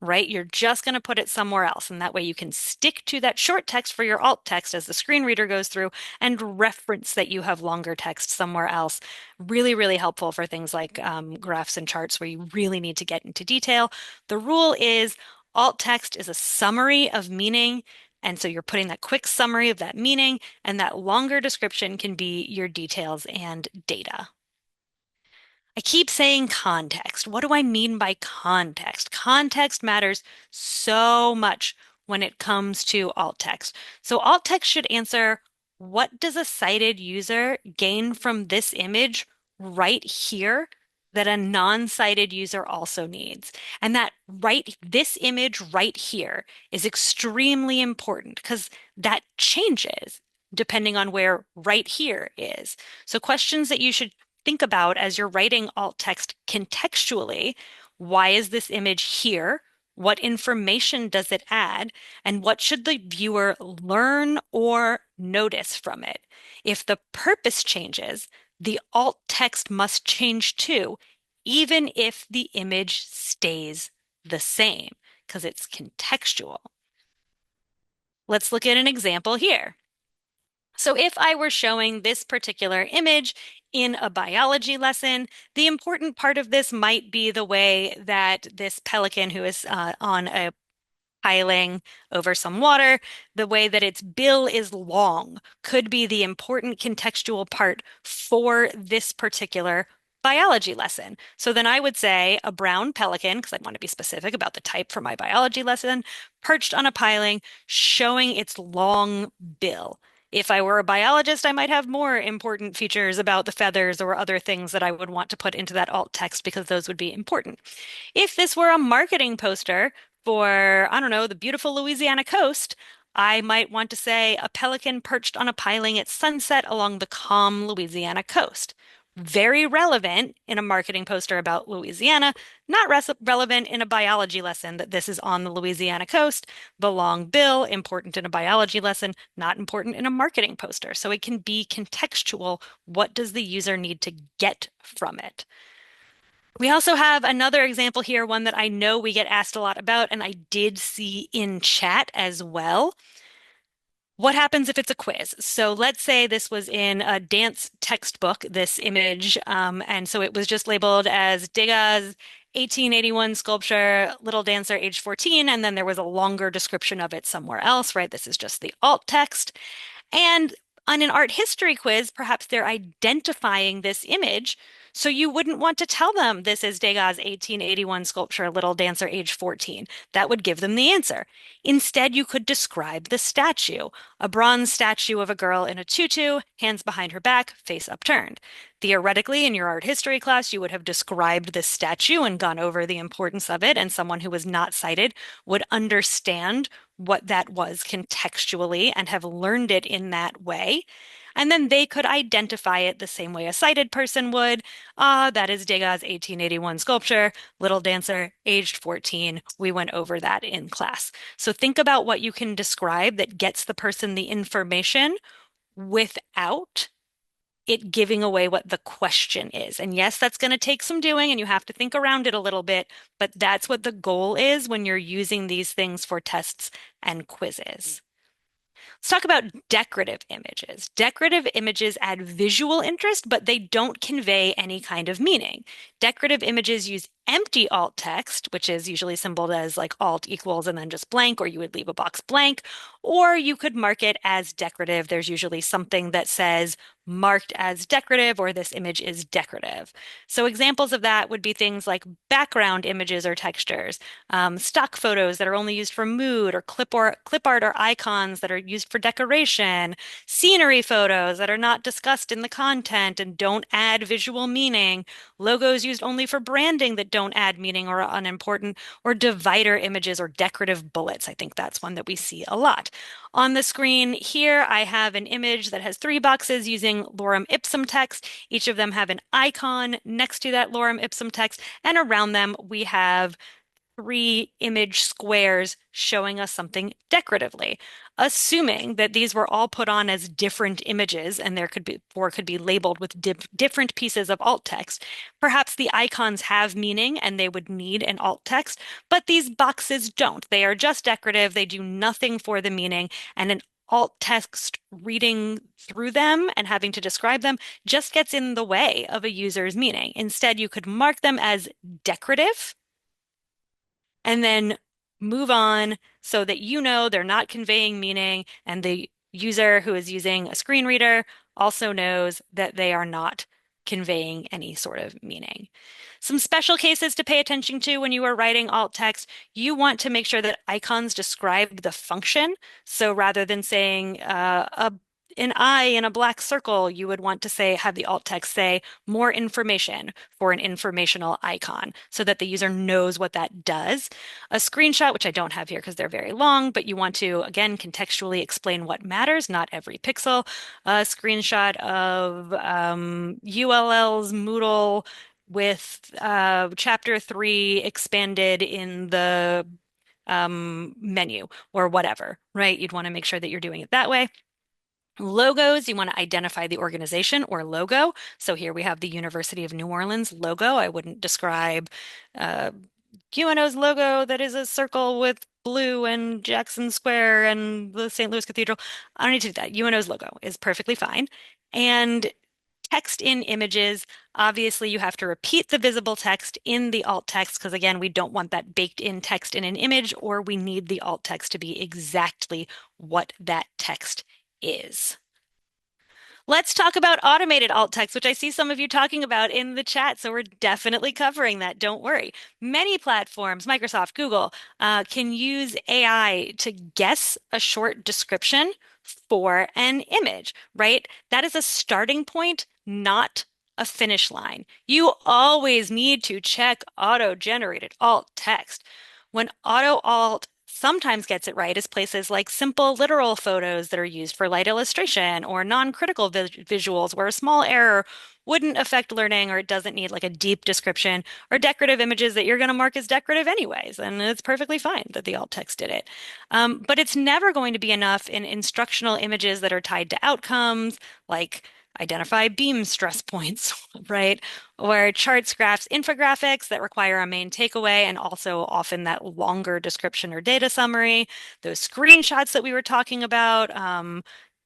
C: right? You're just going to put it somewhere else. And that way you can stick to that short text for your alt text as the screen reader goes through and reference that you have longer text somewhere else. Really, really helpful for things like graphs and charts where you really need to get into detail. The rule is alt text is a summary of meaning And so you're putting that quick summary of that meaning, and that longer description can be your details and data. I keep saying context. What do I mean by context? Context matters so much when it comes to alt text. So alt text should answer, what does a sighted user gain from this image right here that a non-sighted user also needs? And that this image right here is extremely important because that changes depending on where right here is. So questions that you should think about as you're writing alt text contextually. Why is this image here? What information does it add? And what should the viewer learn or notice from it? If the purpose changes, the alt text must change too, even if the image stays the same, because it's contextual. Let's look at an example here. So if I were showing this particular image in a biology lesson, the important part of this might be the way that this pelican who is on a piling over some water, the way that its bill is long could be the important contextual part for this particular biology lesson. So then I would say a brown pelican, because I want to be specific about the type for my biology lesson, perched on a piling, showing its long bill. If I were a biologist, I might have more important features about the feathers or other things that I would want to put into that alt text because those would be important. If this were a marketing poster for, I don't know, the beautiful Louisiana coast, I might want to say a pelican perched on a piling at sunset along the calm Louisiana coast. Very relevant in a marketing poster about Louisiana, not relevant in a biology lesson that this is on the Louisiana coast. The long bill, important in a biology lesson, not important in a marketing poster. So it can be contextual. What does the user need to get from it? We also have another example here, one that I know we get asked a lot about, and I did see in chat as well. What happens if it's a quiz? So let's say this was in a dance textbook, this image, and so it was just labeled as Degas' 1881 sculpture, Little Dancer, age 14, and then there was a longer description of it somewhere else, right? This is just the alt text. And on an art history quiz, perhaps they're identifying this image. So you wouldn't want to tell them this is Degas' 1881 sculpture, Little Dancer, age 14. That would give them the answer. Instead, you could describe the statue, a bronze statue of a girl in a tutu, hands behind her back, face upturned. Theoretically, in your art history class, you would have described this statue and gone over the importance of it, and someone who was not sighted would understand what that was contextually and have learned it in that way. And then they could identify it the same way a sighted person would. Ah, that is Degas' 1881 sculpture, Little Dancer, aged 14. We went over that in class. So think about what you can describe that gets the person the information without it giving away what the question is. And yes, that's going to take some doing and you have to think around it a little bit, but that's what the goal is when you're using these things for tests and quizzes. Let's talk about decorative images. Decorative images add visual interest, but they don't convey any kind of meaning. Decorative images use empty alt text, which is usually symboled as like alt equals and then just blank, or you would leave a box blank, or you could mark it as decorative. There's usually something that says marked as decorative or this image is decorative. So examples of that would be things like background images or textures, stock photos that are only used for mood or clip art or icons that are used for decoration, scenery photos that are not discussed in the content and don't add visual meaning, logos used only for branding that don't add meaning or are unimportant, or divider images or decorative bullets. I think that's one that we see a lot. On the screen here, I have an image that has 3 boxes using lorem ipsum text. Each of them have an icon next to that lorem ipsum text, and around them we have 3 image squares showing us something decoratively. Assuming that these were all put on as different images and there could be labeled with different pieces of alt text, perhaps the icons have meaning and they would need an alt text, but these boxes don't. They are just decorative. They do nothing for the meaning, and an alt text reading through them and having to describe them just gets in the way of a user's meaning. Instead, you could mark them as decorative and then move on, so that you know they're not conveying meaning, and the user who is using a screen reader also knows that they are not conveying any sort of meaning. Some special cases to pay attention to when you are writing alt text, you want to make sure that icons describe the function. So rather than saying an eye in a black circle, you would want to say, have the alt text say more information for an informational icon so that the user knows what that does. A screenshot, which I don't have here because they're very long, but you want to, again, contextually explain what matters, not every pixel. A screenshot of ULL's Moodle with chapter 3 expanded in the menu or whatever, right? You'd want to make sure that you're doing it that way. Logos, you want to identify the organization or logo. So here we have the University of New Orleans logo. I wouldn't describe uh, UNO's logo that is a circle with blue and Jackson Square and the St. Louis Cathedral. I don't need to do that. UNO's logo is perfectly fine. And text in images, obviously you have to repeat the visible text in the alt text because again, we don't want that baked in text in an image, or we need the alt text to be exactly what that text is. Let's talk about automated alt text, which I see some of you talking about in the chat. So we're definitely covering that. Don't worry. Many platforms, Microsoft, Google, can use AI to guess a short description for an image, right? That is a starting point, not a finish line. You always need to check auto-generated alt text. When auto alt sometimes gets it right is places like simple literal photos that are used for light illustration, or non-critical visuals where a small error wouldn't affect learning, or it doesn't need like a deep description, or decorative images that you're going to mark as decorative anyways. And it's perfectly fine that the alt text did it. But it's never going to be enough in instructional images that are tied to outcomes, like identify beam stress points, right? Or charts, graphs, infographics that require a main takeaway and also often that longer description or data summary. Those screenshots that we were talking about,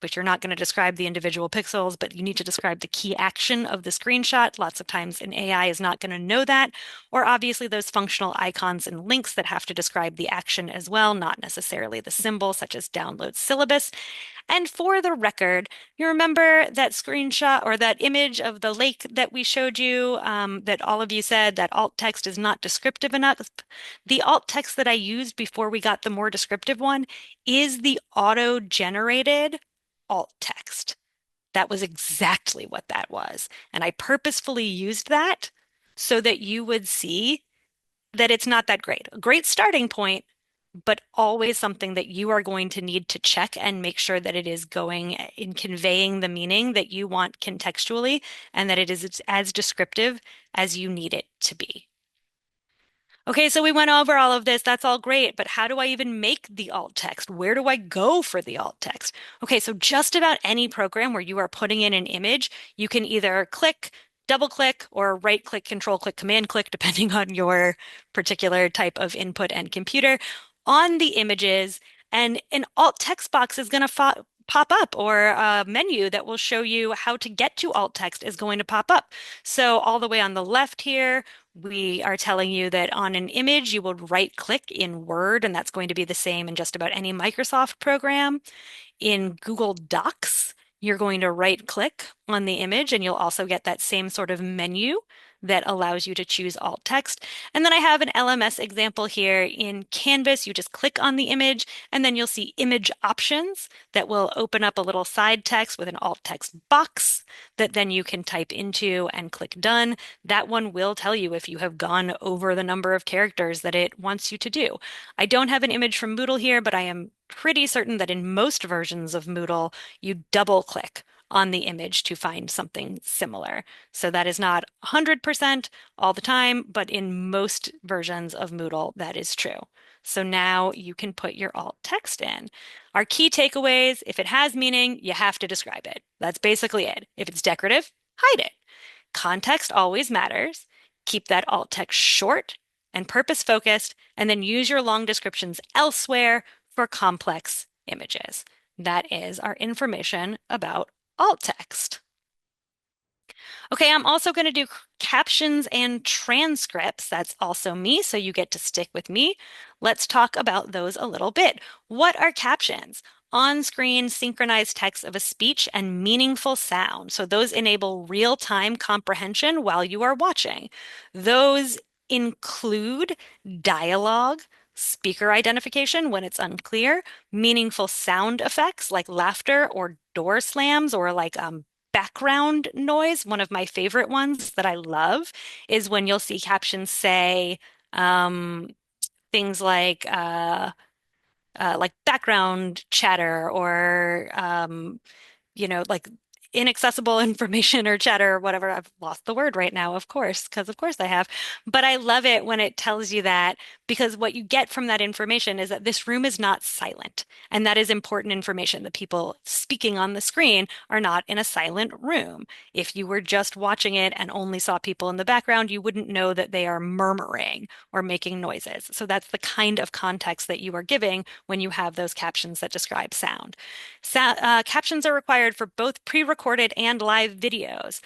C: but you're not going to describe the individual pixels, but you need to describe the key action of the screenshot. Lots of times an AI is not going to know that. Or obviously those functional icons and links that have to describe the action as well, not necessarily the symbol, such as download syllabus. And for the record, you remember that screenshot or that image of the lake that we showed you, that all of you said that alt text is not descriptive enough? The alt text that I used before we got the more descriptive one is the auto-generated alt text. That was exactly what that was. And I purposefully used that so that you would see that it's not that great. A great starting point, but always something that you are going to need to check and make sure that it is going in conveying the meaning that you want contextually and that it is as descriptive as you need it to be. Okay, so we went over all of this. That's all great, but how do I even make the alt text? Where do I go for the alt text? Okay, so just about any program where you are putting in an image, you can either click, double click, or right click, control click, command click, depending on your particular type of input and computer on the images, and an alt text box is going to pop up, or a menu that will show you how to get to alt text is going to pop up. So all the way on the left here, we are telling you that on an image, you would right click in Word, and that's going to be the same in just about any Microsoft program. In Google Docs, you're going to right click on the image, and you'll also get that same sort of menu that allows you to choose alt text. And then I have an LMS example here in Canvas. You just click on the image, and then you'll see image options that will open up a little side text with an alt text box that then you can type into and click done. That one will tell you if you have gone over the number of characters that it wants you to do. I don't have an image from Moodle here, but I am pretty certain that in most versions of Moodle, you double click on the image to find something similar. So that is not 100% all the time, but in most versions of Moodle, that is true. So now you can put your alt text in. Our key takeaways, if it has meaning, you have to describe it. That's basically it. If it's decorative, hide it. Context always matters. Keep that alt text short and purpose focused, and then use your long descriptions elsewhere for complex images. That is our information about alt text. Okay, I'm also going to do captions and transcripts. That's also me, so you get to stick with me. Let's talk about those a little bit. What are captions? On-screen synchronized text of a speech and meaningful sound. So those enable real-time comprehension while you are watching. Those include dialogue, speaker identification when it's unclear, meaningful sound effects like laughter or door slams or like background noise. One of my favorite ones that I love is when you'll see captions say um, things like background chatter or like inaccessible information or chatter or whatever. I've lost the word right now, of course, because of course I have. But I love it when it tells you that because what you get from that information is that this room is not silent. And that is important information. The people speaking on the screen are not in a silent room. If you were just watching it and only saw people in the background, you wouldn't know that they are murmuring or making noises. So that's the kind of context that you are giving when you have those captions that describe sound. Captions are required for both pre-recorded and live videos.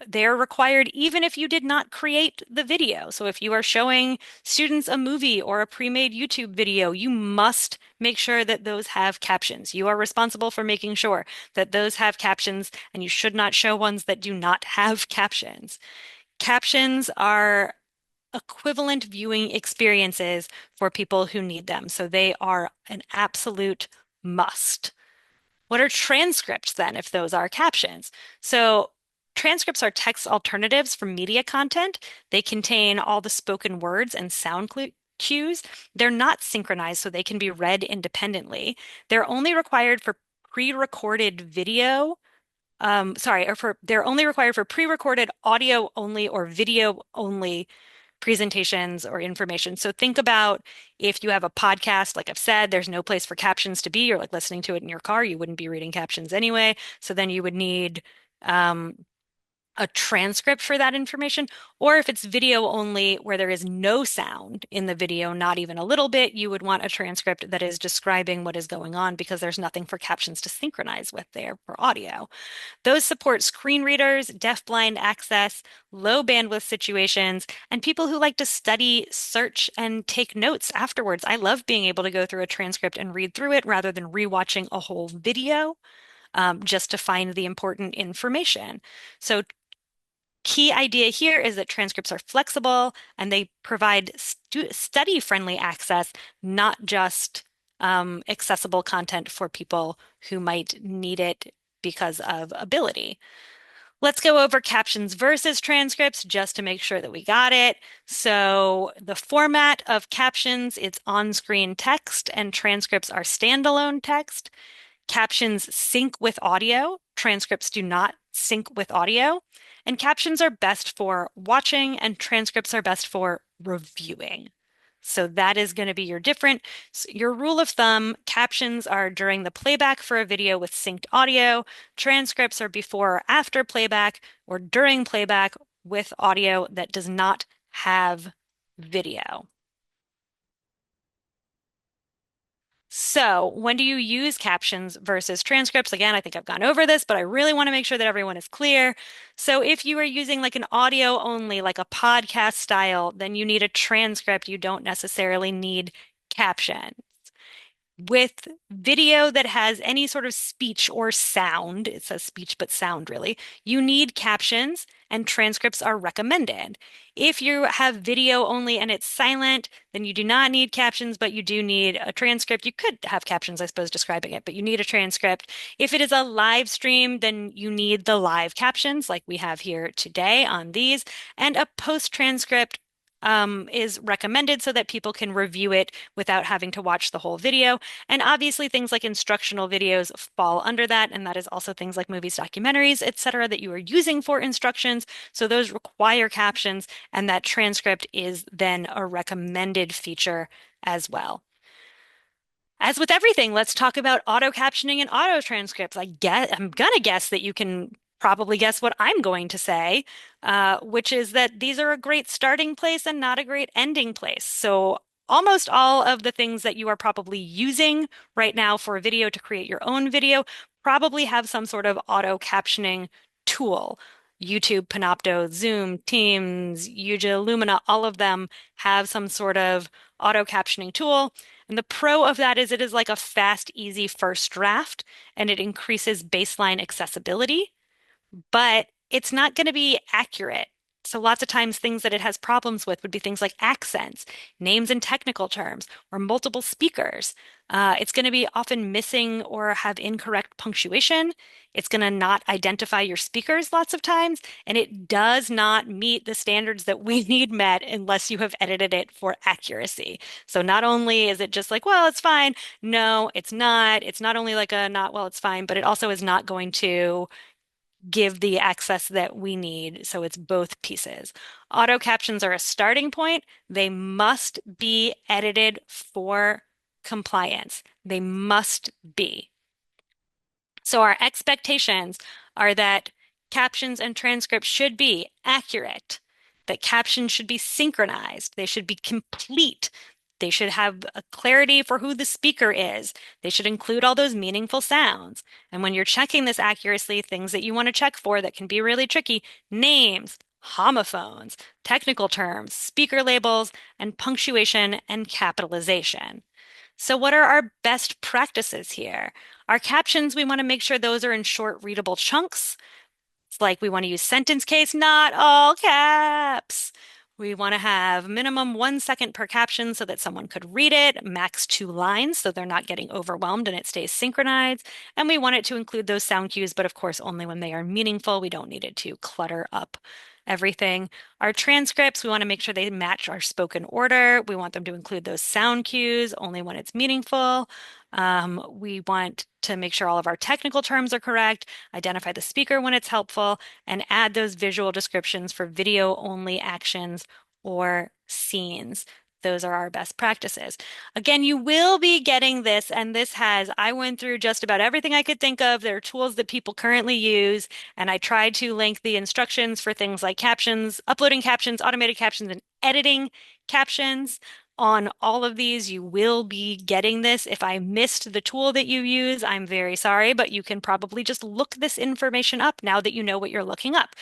C: They're required even if you did not create the video. So if you are showing students a movie or a pre-made YouTube video, you must make sure that those have captions. You are responsible for making sure that those have captions, and you should not show ones that do not have captions. Captions are equivalent viewing experiences for people who need them. So they are an absolute must. What are transcripts then, if those are captions? So transcripts are text alternatives for media content. They contain all the spoken words and sound cues. They're not synchronized, so they can be read independently. They're only required for pre-recorded video. Sorry, or for they're only required for pre-recorded audio only or video only presentations or information. So think about if you have a podcast, like I've said, there's no place for captions to be. You're like listening to it in your car. You wouldn't be reading captions anyway. So then you would need um, a transcript for that information. Or if it's video only, where there is no sound in the video, not even a little bit, you would want a transcript that is describing what is going on because there's nothing for captions to synchronize with there for audio. Those support screen readers, deafblind access, low bandwidth situations, and people who like to study, search, and take notes afterwards. I love being able to go through a transcript and read through it rather than rewatching a whole video just to find the important information. So key idea here is that transcripts are flexible and they provide study-friendly access, not just accessible content for people who might need it because of ability. Let's go over captions versus transcripts just to make sure that we got it. So the format of captions, it's on-screen text and transcripts are standalone text. Captions sync with audio. Transcripts do not sync with audio. And captions are best for watching and transcripts are best for reviewing. So that is going to be your different. Your rule of thumb, captions are during the playback for a video with synced audio. Transcripts are before or after playback or during playback with audio that does not have video. So, when do you use captions versus transcripts? Again, I think I've gone over this, but I really want to make sure that everyone is clear. So, if you are using like an audio only, like a podcast style, then you need a transcript. You don't necessarily need caption. With video that has any sort of speech or sound, it says speech but sound really, you need captions and transcripts are recommended. If you have video only and it's silent, then you do not need captions, but you do need a transcript. You could have captions, I suppose, describing it, but you need a transcript. If it is a live stream, then you need the live captions like we have here today on these, and a post transcript is recommended so that people can review it without having to watch the whole video. And obviously, things like instructional videos fall under that. And that is also things like movies, documentaries, etc., that you are using for instructions. So those require captions, and that transcript is then a recommended feature as well. As with everything, let's talk about auto captioning and auto transcripts. I'm gonna guess that you can probably guess what I'm going to say, which is that these are a great starting place and not a great ending place. So almost all of the things that you are probably using right now for a video to create your own video probably have some sort of auto captioning tool. YouTube, Panopto, Zoom, Teams, Yuja, Lumina, all of them have some sort of auto captioning tool. And the pro of that is it is like a fast, easy first draft, and it increases baseline accessibility, but it's not going to be accurate. So lots of times things that it has problems with would be things like accents, names and technical terms, or multiple speakers. It's going to be often missing or have incorrect punctuation. It's going to not identify your speakers lots of times, and it does not meet the standards that we need met unless you have edited it for accuracy. So not only is it just like, well, it's fine. No, it's not. It's not only like a not, well, it's fine, but it also is not going to give the access that we need. So it's both pieces. Auto captions are a starting point. They must be edited for compliance. They must be. So our expectations are that captions and transcripts should be accurate, that captions should be synchronized, they should be complete, they should have a clarity for who the speaker is, they should include all those meaningful sounds. And when you're checking this accuracy, things that you want to check for that can be really tricky, names, homophones, technical terms, speaker labels, and punctuation and capitalization. So, what are our best practices here? Our captions, we want to make sure those are in short, readable chunks. It's like we want to use sentence case, not all caps. We want to have minimum 1 second per caption so that someone could read it, max 2 lines so they're not getting overwhelmed and it stays synchronized. And we want it to include those sound cues, but of course, only when they are meaningful. We don't need it to clutter up everything. Our transcripts, we want to make sure they match our spoken order. We want them to include those sound cues only when it's meaningful. We want to make sure all of our technical terms are correct, identify the speaker when it's helpful, and add those visual descriptions for video only actions or scenes. Those are our best practices. Again, you will be getting this, and I went through just about everything I could think of. There are tools that people currently use, and I tried to link the instructions for things like captions, uploading captions, automated captions, and editing captions. On all of these, you will be getting this. If I missed the tool that you use, I'm very sorry, but you can probably just look this information up now that you know what you're looking up.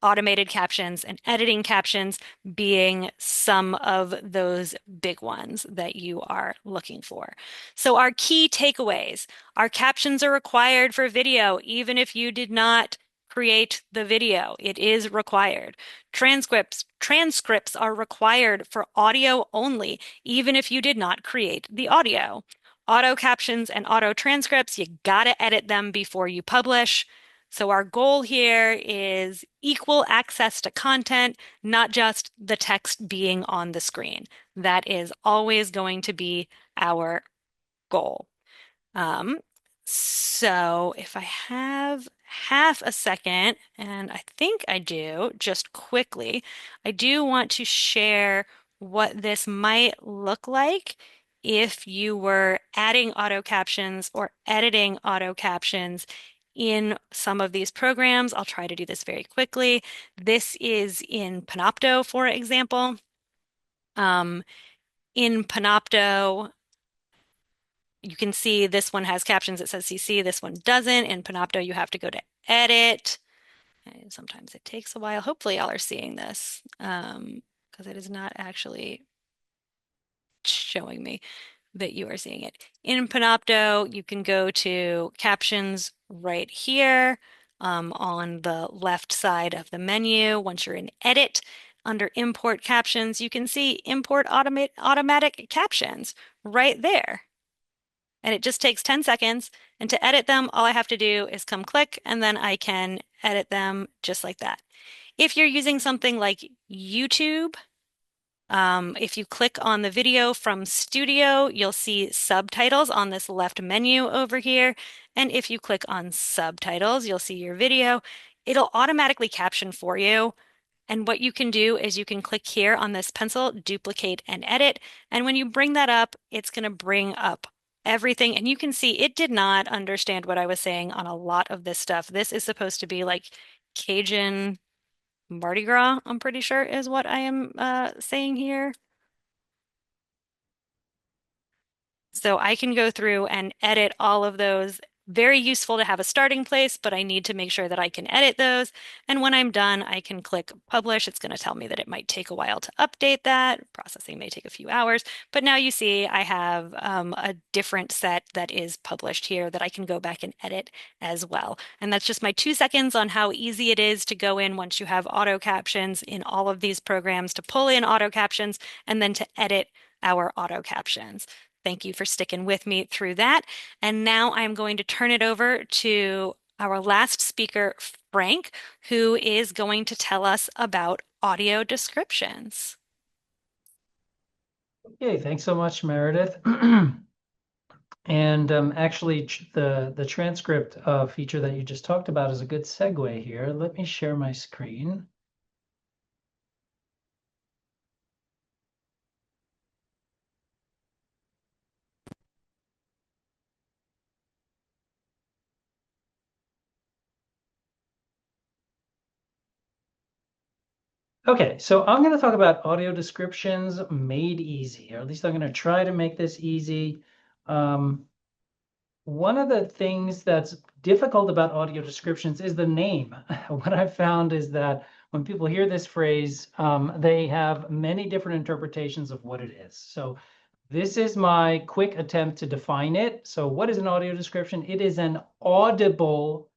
C: Automated captions and editing captions being some of those big ones that you are looking for. So our key takeaways, our captions are required for video, even if you did not create the video. It is required. Transcripts are required for audio only, even if you did not create the audio. Auto captions and auto transcripts, you gotta edit them before you publish. So our goal here is equal access to content, not just the text being on the screen. That is always going to be our goal. Um, so if I have half a second, and I think I do, just quickly, I do want to share what this might look like if you were adding auto captions or editing auto captions in some of these programs. I'll try to do this very quickly. This is in Panopto, for example. Um, in Panopto, you can see this one has captions that says CC, this one doesn't. In Panopto, you have to go to edit. And sometimes it takes a while. Hopefully y'all are seeing this because it is not actually showing me that you are seeing it. In Panopto, you can go to captions right here on the left side of the menu. Once you're in edit, under import captions, you can see import automatic captions right there. And it just takes 10 seconds. And to edit them, all I have to do is come click and then I can edit them just like that. If you're using something like YouTube, if you click on the video from Studio, you'll see subtitles on this left menu over here. And if you click on subtitles, you'll see your video. It'll automatically caption for you. And what you can do is you can click here on this pencil, duplicate and edit. And when you bring that up, it's going to bring up everything. And you can see it did not understand what I was saying on a lot of this stuff. This is supposed to be like Cajun Mardi Gras, I'm pretty sure is what I am saying here. So I can go through and edit all of those Very useful to have a starting place, but I need to make sure that I can edit those. And when I'm done, I can click publish. It's going to tell me that it might take a while to update that. Processing may take a few hours, but now you see I have a different set that is published here that I can go back and edit as well. And that's just my 2 seconds on how easy it is to go in once you have auto captions in all of these programs to pull in auto captions and then to edit our auto captions. Thank you for sticking with me through that. And now I'm going to turn it over to our last speaker, Frank, who is going to tell us about audio descriptions.
E: Okay, thanks so much, Meredith. And actually, the transcript feature that you just talked about is a good segue here. Let me share my screen. Okay, so I'm going to talk about audio descriptions made easy, or at least I'm going to try to make this easy. One of the things that's difficult about audio descriptions is the name. What I've found is that when people hear this phrase, they have many different interpretations of what it is. So this is my quick attempt to define it. So what is an audio description? It is an audible,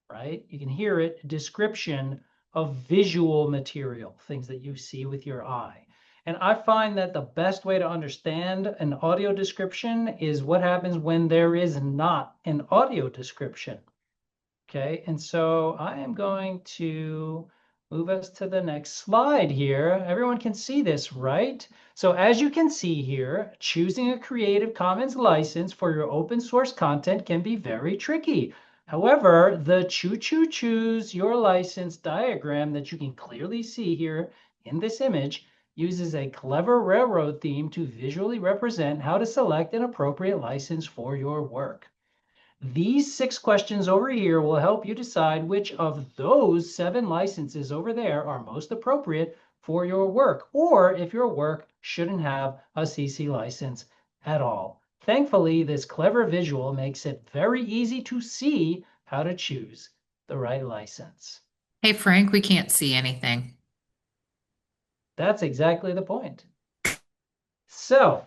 E: right? You can hear it, description of visual material, things that you see with your eye. And I find that the best way to understand an audio description is what happens when there is not an audio description. Okay, and so I am going to move us to the next slide here. Everyone can see this, right? So as you can see here, choosing a Creative Commons license for your open source content can be very tricky. However, the choose your license diagram that you can clearly see here in this image uses a clever railroad theme to visually represent how to select an appropriate license for your work. These 6 questions over here will help you decide which of those 7 licenses over there are most appropriate for your work, or if your work shouldn't have a CC license at all. Thankfully, this clever visual makes it very easy to see how to choose the right license.
A: Hey, Frank, we can't see anything.
E: That's exactly the point. So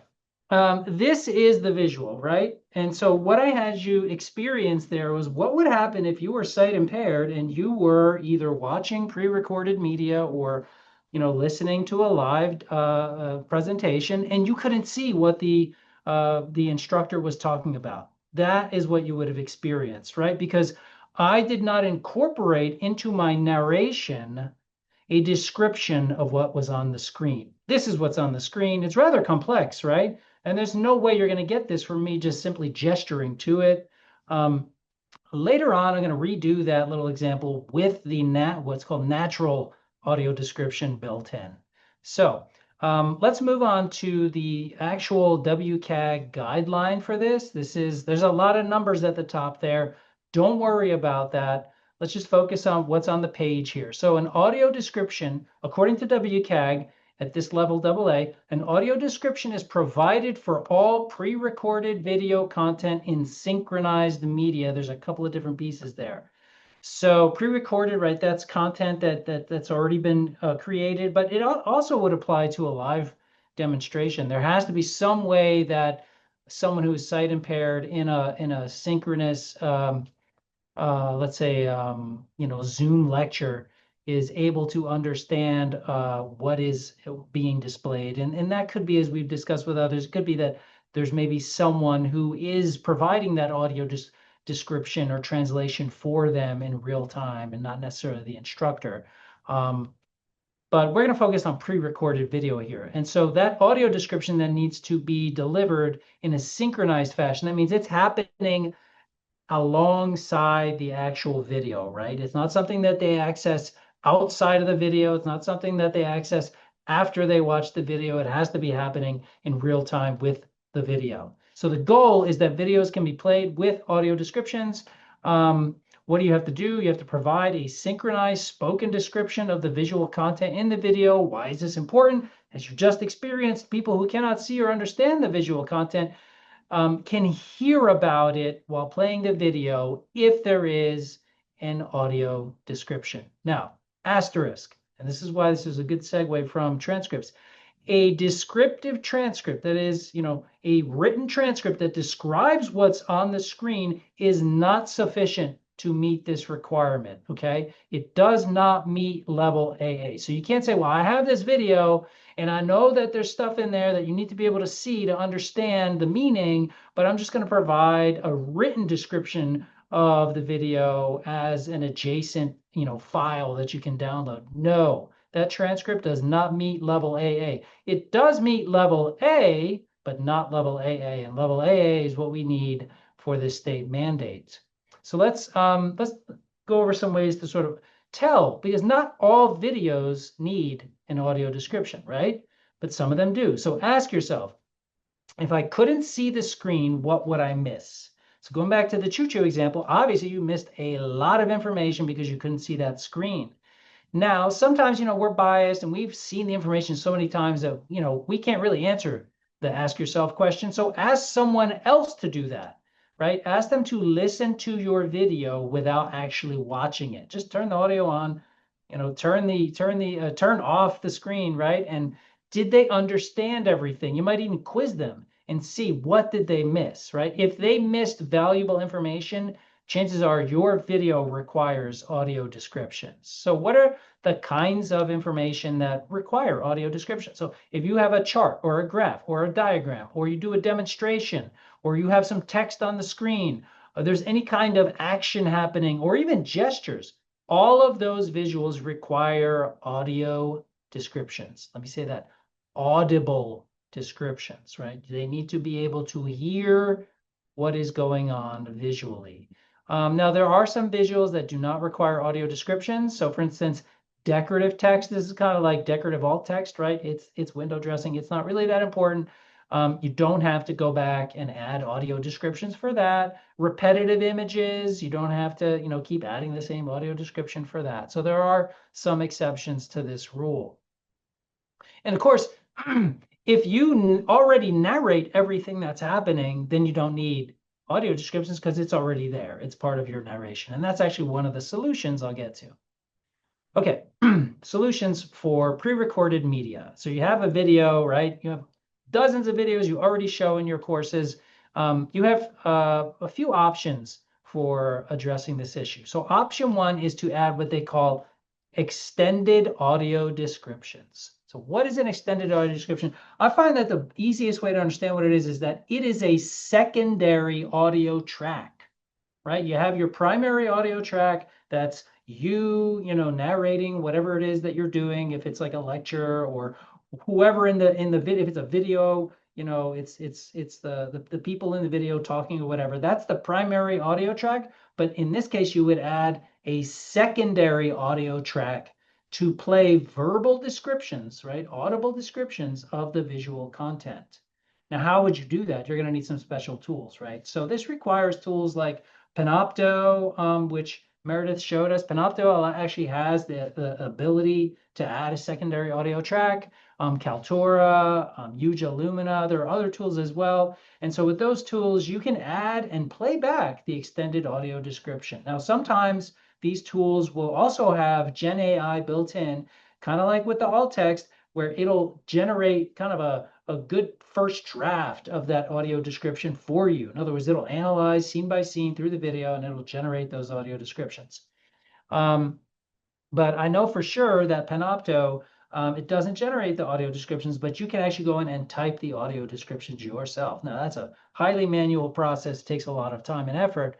E: this is the visual, right? And so what I had you experience there was what would happen if you were sight impaired and you were either watching pre-recorded media or, listening to a live presentation and you couldn't see what the instructor was talking about. That is what you would have experienced, right? Because I did not incorporate into my narration a description of what was on the screen. This is what's on the screen. It's rather complex, right? And there's no way you're going to get this from me just simply gesturing to it. Later on, I'm going to redo that little example with the what's called natural audio description built in. So let's move on to the actual WCAG guideline for this. There's a lot of numbers at the top there. Don't worry about that. Let's just focus on what's on the page here. So an audio description, according to WCAG, at this level AA, an audio description is provided for all pre-recorded video content in synchronized media. There's a couple of different pieces there. So pre-recorded, right, that's content that's already been created, but it also would apply to a live demonstration. There has to be some way that someone who is sight impaired in a synchronous let's say, Zoom lecture is able to understand what is being displayed. And that could be, as we've discussed with others, it could be that there's maybe someone who is providing that audio description or translation for them in real time and not necessarily the instructor. But we're going to focus on pre-recorded video here. And so that audio description then needs to be delivered in a synchronized fashion. That means it's happening alongside the actual video, right? It's not something that they access outside of the video. It's not something that they access after they watch the video. It has to be happening in real time with the video. So the goal is that videos can be played with audio descriptions. What do you have to do? You have to provide a synchronized spoken description of the visual content in the video. Why is this important? As you just experienced, people who cannot see or understand the visual content can hear about it while playing the video if there is an audio description. Now, asterisk, and this is why this is a good segue from transcripts. A descriptive transcript, that is, a written transcript that describes what's on the screen, is not sufficient to meet this requirement, okay? It does not meet level AA. So you can't say, well, I have this video and I know that there's stuff in there that you need to be able to see to understand the meaning, but I'm just going to provide a written description of the video as an adjacent, file that you can download. No, that transcript does not meet level AA. It does meet level A, but not level AA. And level AA is what we need for this state mandate. So let's go over some ways to sort of tell, because not all videos need an audio description, right? But some of them do. So ask yourself, if I couldn't see the screen, what would I miss? So going back to the choo-choo example, obviously you missed a lot of information because you couldn't see that screen. Now, sometimes, we're biased and we've seen the information so many times that, we can't really answer the ask yourself question. So ask someone else to do that, right? Ask them to listen to your video without actually watching it. Just turn the audio on, turn off the screen, right? And did they understand everything? You might even quiz them and see what did they miss, right? If they missed valuable information, chances are your video requires audio descriptions. So what are the kinds of information that require audio description? So if you have a chart or a graph or a diagram, or you do a demonstration, or you have some text on the screen, or there's any kind of action happening, or even gestures, all of those visuals require audio descriptions. Let me say that, audible descriptions, right? They need to be able to hear what is going on visually. Now, there are some visuals that do not require audio descriptions. So for instance, decorative text, this is kind of like decorative alt text, right? It's window dressing. It's not really that important. You don't have to go back and add audio descriptions for that. Repetitive images, you don't have to, keep adding the same audio description for that. So there are some exceptions to this rule. And of course, if you already narrate everything that's happening, then you don't need audio descriptions because it's already there. It's part of your narration. And that's actually one of the solutions I'll get to. Okay, solutions for pre-recorded media. So you have a video, right? You have dozens of videos you already show in your courses. You have a few options for addressing this issue. So option one is to add what they call extended audio descriptions. So what is an extended audio description? I find that the easiest way to understand what it is that it is a secondary audio track, right? You have your primary audio track that's you narrating whatever it is that you're doing. If it's like a lecture or whoever in the video, if it's a video, it's the people in the video talking or whatever. That's the primary audio track. But in this case, you would add a secondary audio track to play verbal descriptions, right? Audible descriptions of the visual content. Now, how would you do that? You're going to need some special tools, right? So this requires tools like Panopto, which Meredith showed us. Panopto actually has the ability to add a secondary audio track. Kaltura, Yuja Lumina, there are other tools as well. And so with those tools, you can add and play back the extended audio description. Now, sometimes these tools will also have Gen AI built in, kind of like with the alt text, where it'll generate kind of a good first draft of that audio description for you. In other words, it'll analyze scene by scene through the video and it'll generate those audio descriptions. But I know for sure that Panopto, it doesn't generate the audio descriptions, but you can actually go in and type the audio descriptions yourself. Now, that's a highly manual process, takes a lot of time and effort.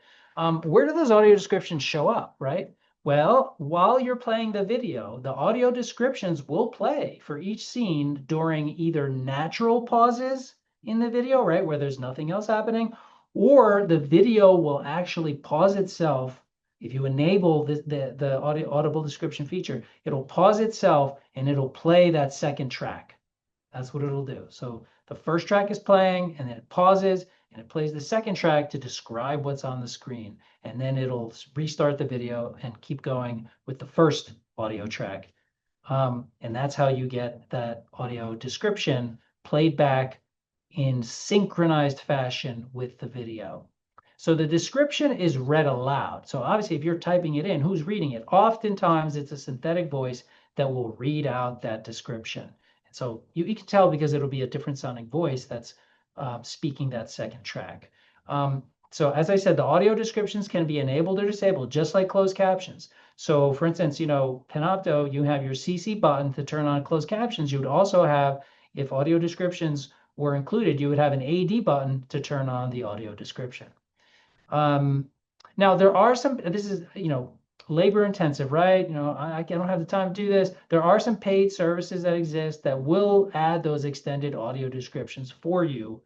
E: Where do those audio descriptions show up, right? Well, while you're playing the video, the audio descriptions will play for each scene during either natural pauses in the video, right, where there's nothing else happening, or the video will actually pause itself. If you enable the audible description feature, it'll pause itself and it'll play that second track. That's what it'll do. So the first track is playing and then it pauses and it plays the second track to describe what's on the screen. And then it'll restart the video and keep going with the first audio track. And that's how you get that audio description played back in synchronized fashion with the video. So the description is read aloud. So obviously, if you're typing it in, who's reading it? Oftentimes, it's a synthetic voice that will read out that description. And so you can tell because it'll be a different sounding voice that's speaking that second track. So as I said, the audio descriptions can be enabled or disabled, just like closed captions. So for instance, Panopto, you have your CC button to turn on closed captions. You would also have, if audio descriptions were included, you would have an AD button to turn on the audio description. Now there are some, this is, labor intensive, right? I don't have the time to do this. There are some paid services that exist that will add those extended audio descriptions for you.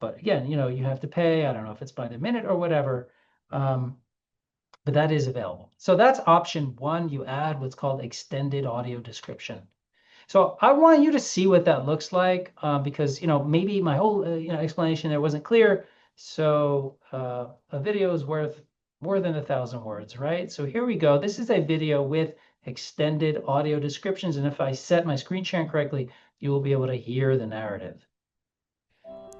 E: But again, you have to pay. I don't know if it's by the minute or whatever, but that is available. So that's option one. You add what's called extended audio description. So I want you to see what that looks like because, maybe my whole, explanation there wasn't clear. So a video is worth more than 1,000 words, right? So here we go. This is a video with extended audio descriptions. And if I set my screen sharing correctly, you will be able to hear the narrative.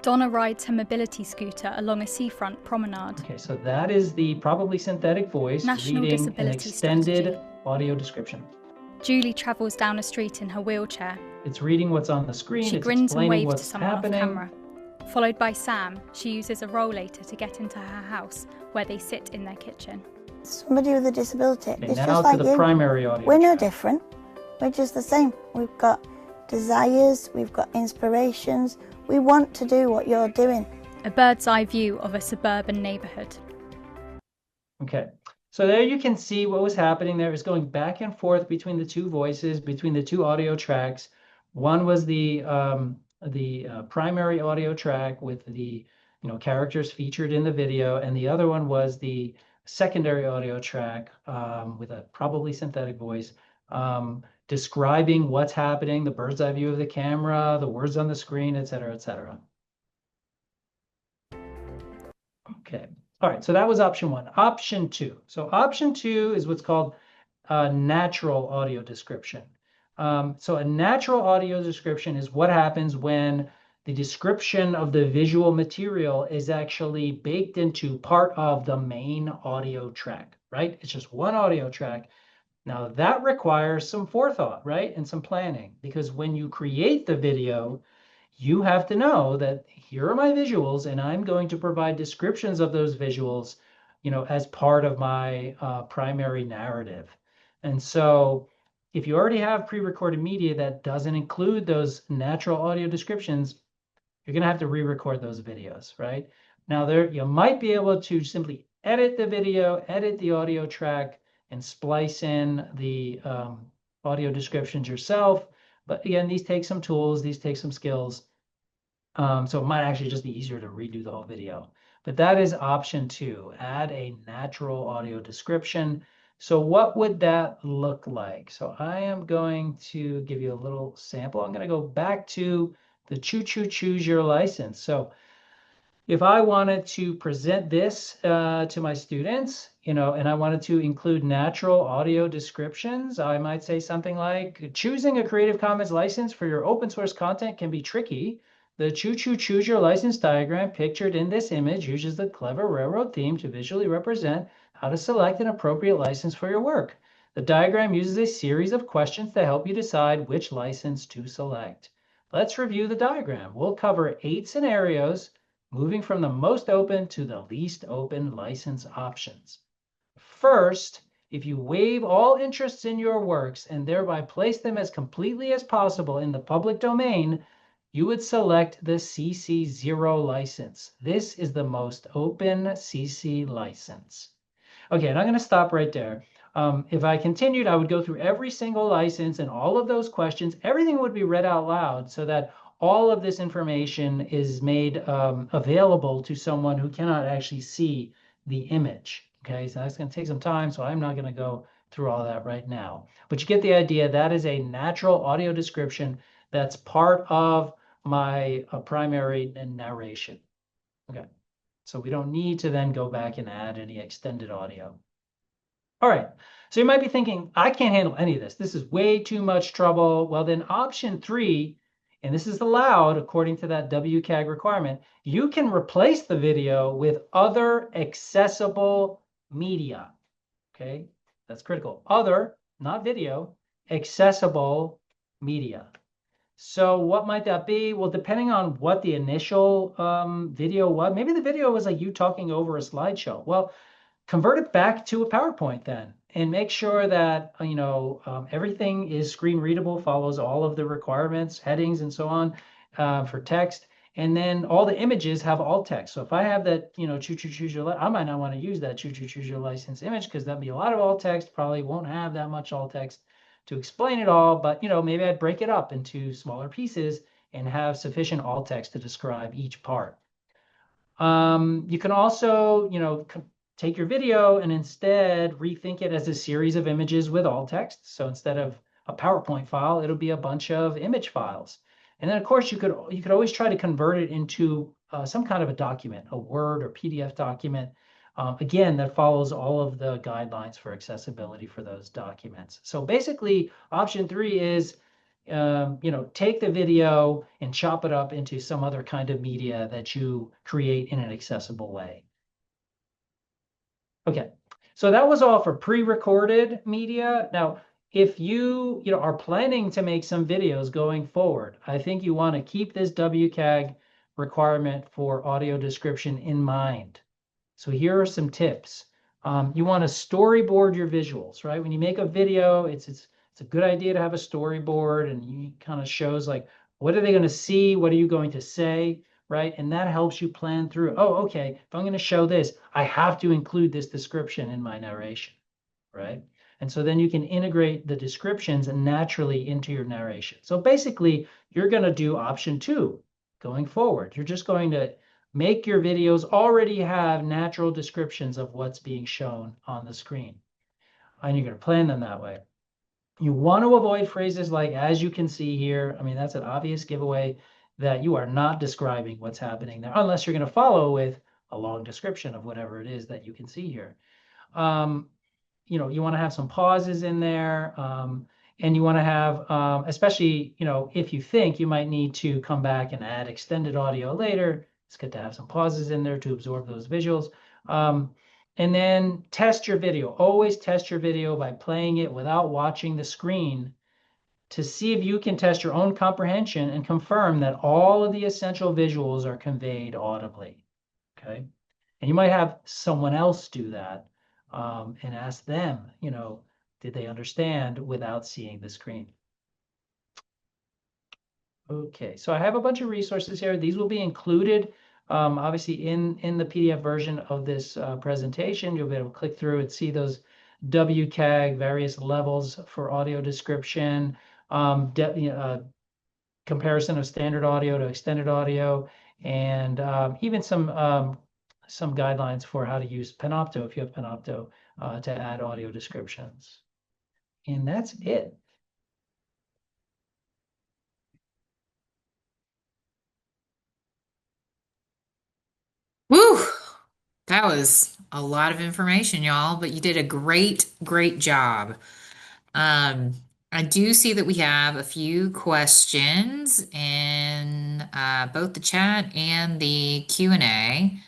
F: Donna rides her mobility scooter along a seafront promenade.
E: Okay, so that is the probably synthetic voice
F: National
E: reading an
F: Disability
E: extended
F: Strategy.
E: audio description.
F: Julie travels down a street in her wheelchair.
E: It's reading what's on the screen.
F: She
E: It's
F: grins and
E: explaining
F: waves to
E: what's
F: someone
E: happening.
F: off camera. Followed by Sam, she uses a rollator to get into her house, where they sit in their kitchen.
G: Somebody with a disability.
E: Okay,
G: It's
E: now
G: just
E: to
G: like
E: the
G: you.
E: primary audio.
G: We're no
E: track.
G: different. We're just the same. We've got desires, we've got inspirations. We want to do what you're doing.
F: A bird's eye view of a suburban neighborhood.
E: Okay, so there you can see what was happening there. It's going back and forth between the two voices, between the two audio tracks. One was the primary audio track with the characters featured in the video, and the other one was the secondary audio track with a probably synthetic voice describing what's happening, the bird's eye view of the camera, the words on the screen, et cetera, et cetera. Okay. All right, so that was option one. Option two. So option two is what's called natural audio description. So a natural audio description is what happens when the description of the visual material is actually baked into part of the main audio track, right? It's just one audio track. Now that requires some forethought, right? And some planning, because when you create the video, you have to know that here are my visuals and I'm going to provide descriptions of those visuals, as part of my primary narrative. And so if you already have pre-recorded media that doesn't include those natural audio descriptions, you're going to have to re-record those videos, right? Now you might be able to simply edit the video, edit the audio track, and splice in the audio descriptions yourself. But again, these take some tools, these take some skills. So it might actually just be easier to redo the whole video. But that is option two, add a natural audio description. So what would that look like? So I am going to give you a little sample. I'm going to go back to the choose your license. So if I wanted to present this to my students, and I wanted to include natural audio descriptions, I might say something like, choosing a Creative Commons license for your open source content can be tricky. The choose your license diagram pictured in this image uses the clever railroad theme to visually represent how to select an appropriate license for your work. The diagram uses a series of questions to help you decide which license to select. Let's review the diagram. We'll cover 8 scenarios, moving from the most open to the least open license options. First, if you waive all interests in your works and thereby place them as completely as possible in the public domain, you would select the CC0 license. This is the most open CC license. Okay, and I'm going to stop right there. If I continued, I would go through every single license and all of those questions. Everything would be read out loud so that all of this information is made available to someone who cannot actually see the image. Okay, so that's going to take some time, so I'm not going to go through all that right now. But you get the idea. That is a natural audio description that's part of my primary narration. Okay, so we don't need to then go back and add any extended audio. All right, so you might be thinking, I can't handle any of this. This is way too much trouble. Well, then option 3 and this is allowed according to that WCAG requirement, you can replace the video with other accessible media. Okay, that's critical. Other, not video, accessible media. So what might that be? Well, depending on what the initial video was, maybe the video was like you talking over a slideshow. Well, convert it back to a PowerPoint then, and make sure that everything is screen readable, follows all of the requirements, headings, and so on for text. And then all the images have alt text. So if I have that, choose your, I might not want to use that choose your license image because that'd be a lot of alt text. Probably won't have that much alt text to explain it all. But maybe I'd break it up into smaller pieces and have sufficient alt text to describe each part. You can also, take your video and instead rethink it as a series of images with alt text. So instead of a PowerPoint file, it'll be a bunch of image files. And then of course you could always try to convert it into some kind of a document, a Word or PDF document. Again, that follows all of the guidelines for accessibility for those documents. So basically, option 3 is take the video and chop it up into some other kind of media that you create in an accessible way. Okay, so that was all for pre-recorded media. Now, if you are planning to make some videos going forward, I think you want to keep this WCAG requirement for audio description in mind. So here are some tips. You want to storyboard your visuals, right? When you make a video, it's a good idea to have a storyboard, and you kind of shows like, what are they going to see? What are you going to say? Right? And that helps you plan through, oh, okay, if I'm going to show this, I have to include this description in my narration, right? And so then you can integrate the descriptions naturally into your narration. So basically, you're going to do option 2 going forward. You're just going to make your videos already have natural descriptions of what's being shown on the screen. And you're going to plan them that way. You want to avoid phrases like, as you can see here. I mean, that's an obvious giveaway that you are not describing what's happening there, unless you're going to follow with a long description of whatever it is that you can see here. You want to have some pauses in there, and you want to have, especially, if you think you might need to come back and add extended audio later, it's good to have some pauses in there to absorb those visuals. And then test your video. Always test your video by playing it without watching the screen to see if you can test your own comprehension and confirm that all of the essential visuals are conveyed audibly. Okay. And you might have someone else do that and ask them, did they understand without seeing the screen? Okay, so I have a bunch of resources here. These will be included, obviously, in the PDF version of this presentation. You'll be able to click through and see those WCAG, various levels for audio description, comparison of standard audio to extended audio, and even some guidelines for how to use Panopto, if you have Panopto, to add audio descriptions. And that's it.
A: Woo! That was a lot of information, y'all, but you did a great, great job. Um, I do see that we have a few questions in both the chat and the Q&A.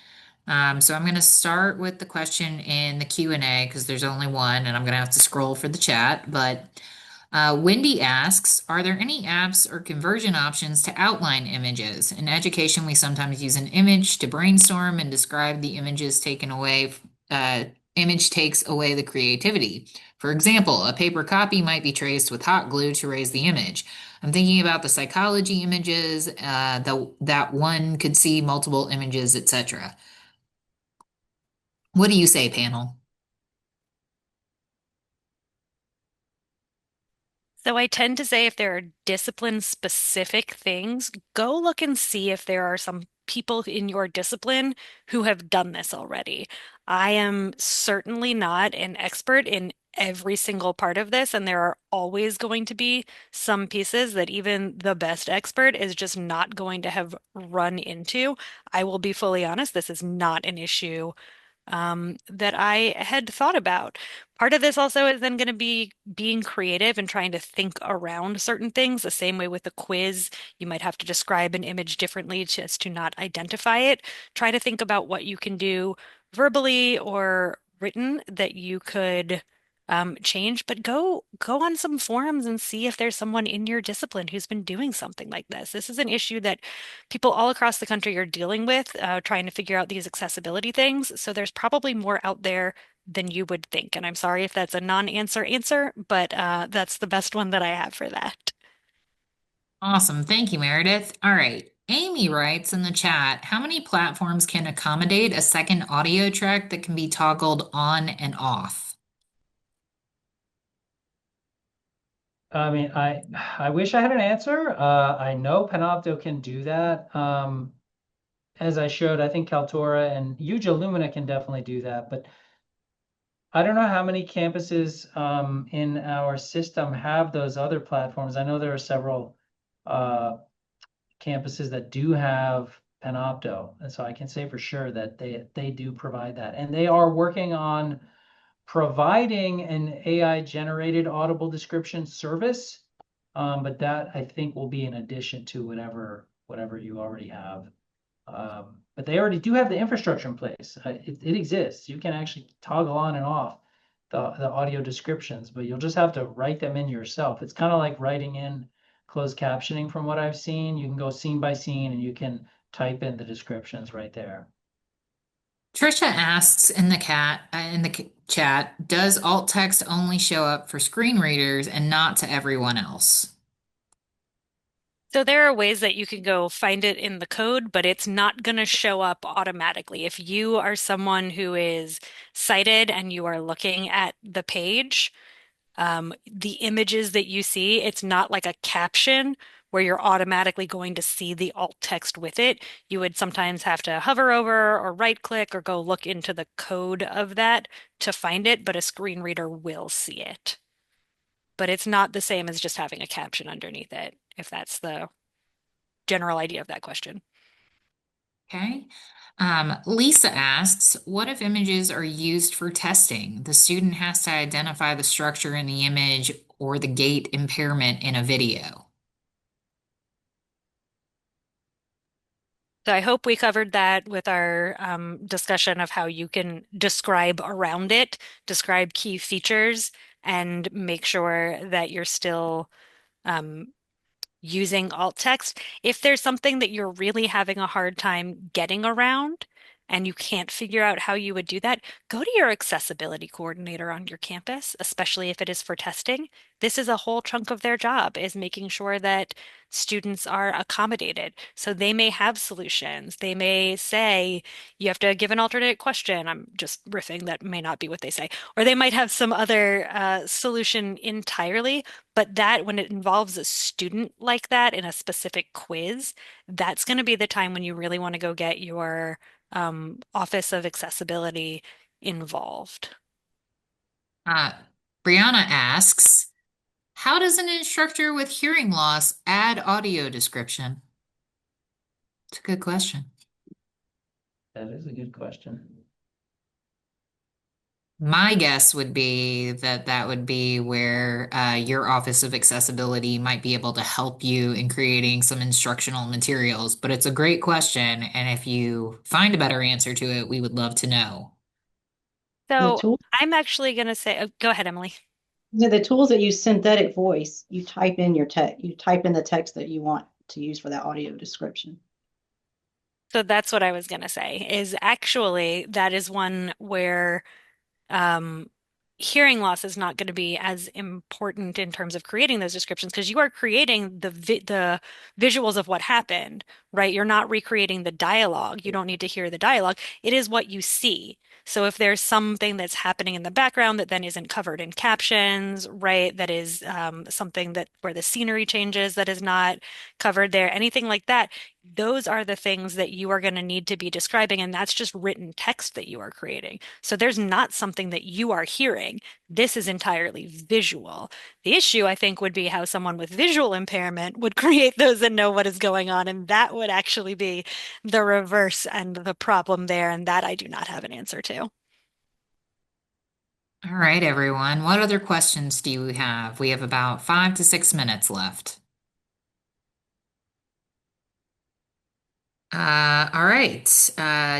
A: So I'm going to start with the question in the Q&A because there's only one, and I'm going to have to scroll for the chat. But Wendy asks, are there any apps or conversion options to outline images? In education, we sometimes use an image to brainstorm and describe the images taken away. Image takes away the creativity. For example, a paper copy might be traced with hot glue to raise the image. I'm thinking about the psychology images, that one could see multiple images, etc. What do you say, panel?
C: So I tend to say if there are discipline specific things, go look and see if there are some people in your discipline who have done this already. I am certainly not an expert in every single part of this, and there are always going to be some pieces that even the best expert is just not going to have run into. I will be fully honest, this is not an issue that I had thought about. Part of this also is then going to be being creative and trying to think around certain things. The same way with the quiz, you might have to describe an image differently just to not identify it. Try to think about what you can do verbally or written that you could change, but go on some forums and see if there's someone in your discipline who's been doing something like this. This is an issue that people all across the country are dealing with, trying to figure out these accessibility things. So there's probably more out there than you would think. And I'm sorry if that's a non-answer answer, but that's the best one that I have for that.
A: Awesome. Thank you, Meredith. All right. Amy writes in the chat, how many platforms can accommodate a second audio track that can be toggled on and off?
E: I mean, I wish I had an answer. I know Panopto can do that. As I showed, I think Kaltura and Huge Illumina can definitely do that, but I don't know how many campuses in our system have those other platforms. I know there are several uh, campuses that do have Panopto, and so I can say for sure that they do provide that, and they are working on providing an AI generated audible description service. But that I think will be in addition to whatever you already have. But they already do have the infrastructure in place. It exists. You can actually toggle on and off the audio descriptions, but you'll just have to write them in yourself. It's kind of like writing in closed captioning from what I've seen. You can go scene by scene and you can type in the descriptions right there.
A: Trisha asks in the chat, does alt text only show up for screen readers and not to everyone else?
C: So there are ways that you can go find it in the code, but it's not going to show up automatically. If you are someone who is sighted and you are looking at the page, the images that you see, it's not like a caption where you're automatically going to see the alt text with it. You would sometimes have to hover over or right click or go look into the code of that to find it, but a screen reader will see it. But it's not the same as just having a caption underneath it, if that's the general idea of that question.
A: Okay. Lisa asks, what if images are used for testing? The student has to identify the structure in the image or the gait impairment in a video.
C: So I hope we covered that with our discussion of how you can describe around it, describe key features, and make sure that you're still um, using alt text. If there's something that you're really having a hard time getting around and you can't figure out how you would do that, go to your accessibility coordinator on your campus, especially if it is for testing. This is a whole chunk of their job is making sure that students are accommodated. So they may have solutions. They may say, you have to give an alternate question. I'm just riffing, that may not be what they say. Or they might have some other solution entirely. But that, when it involves a student like that in a specific quiz, that's going to be the time when you really want to go get your Office of Accessibility involved.
A: Uh, Brianna asks, how does an instructor with hearing loss add audio description? It's a good question.
E: That is a good question.
A: My guess would be that that would be where your Office of Accessibility might be able to help you in creating some instructional materials. But it's a great question, and if you find a better answer to it, we would love to know.
D: The
C: So
D: tool,
C: I'm actually going to say, oh, go ahead, Emily.
D: the tools that use synthetic voice, you type in your text, you type in the text that you want to use for that audio description.
C: So that's what I was going to say, is actually that is one where um, hearing loss is not going to be as important in terms of creating those descriptions because you are creating the visuals of what happened, right? You're not recreating the dialogue. You don't need to hear the dialogue. It is what you see. So if there's something that's happening in the background that then isn't covered in captions, right? That is something that where the scenery changes that is not covered there, anything like that. Those are the things that you are going to need to be describing, and that's just written text that you are creating. So there's not something that you are hearing. This is entirely visual. The issue, I think, would be how someone with visual impairment would create those and know what is going on. And that would actually be the reverse and the problem there. And that I do not have an answer to.
A: All right, everyone. What other questions do you have? We have about 5 to 6 minutes left. All right.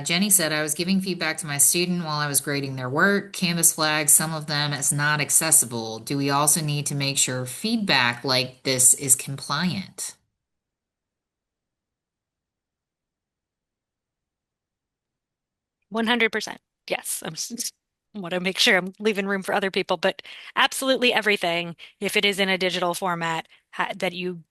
A: Jenny said, I was giving feedback to my student while I was grading their work. Canvas flags some of them as not accessible. Do we also need to make sure feedback like this is compliant?
C: 100%. Yes. Want to make sure I'm leaving room for other people, but absolutely everything, if it is in a digital format that you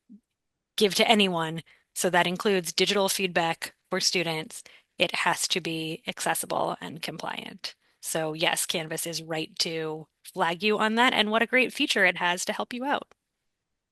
C: give to anyone, so that includes digital feedback for students, it has to be accessible and compliant. So yes, Canvas is right to flag you on that, and what a great feature it has to help you out.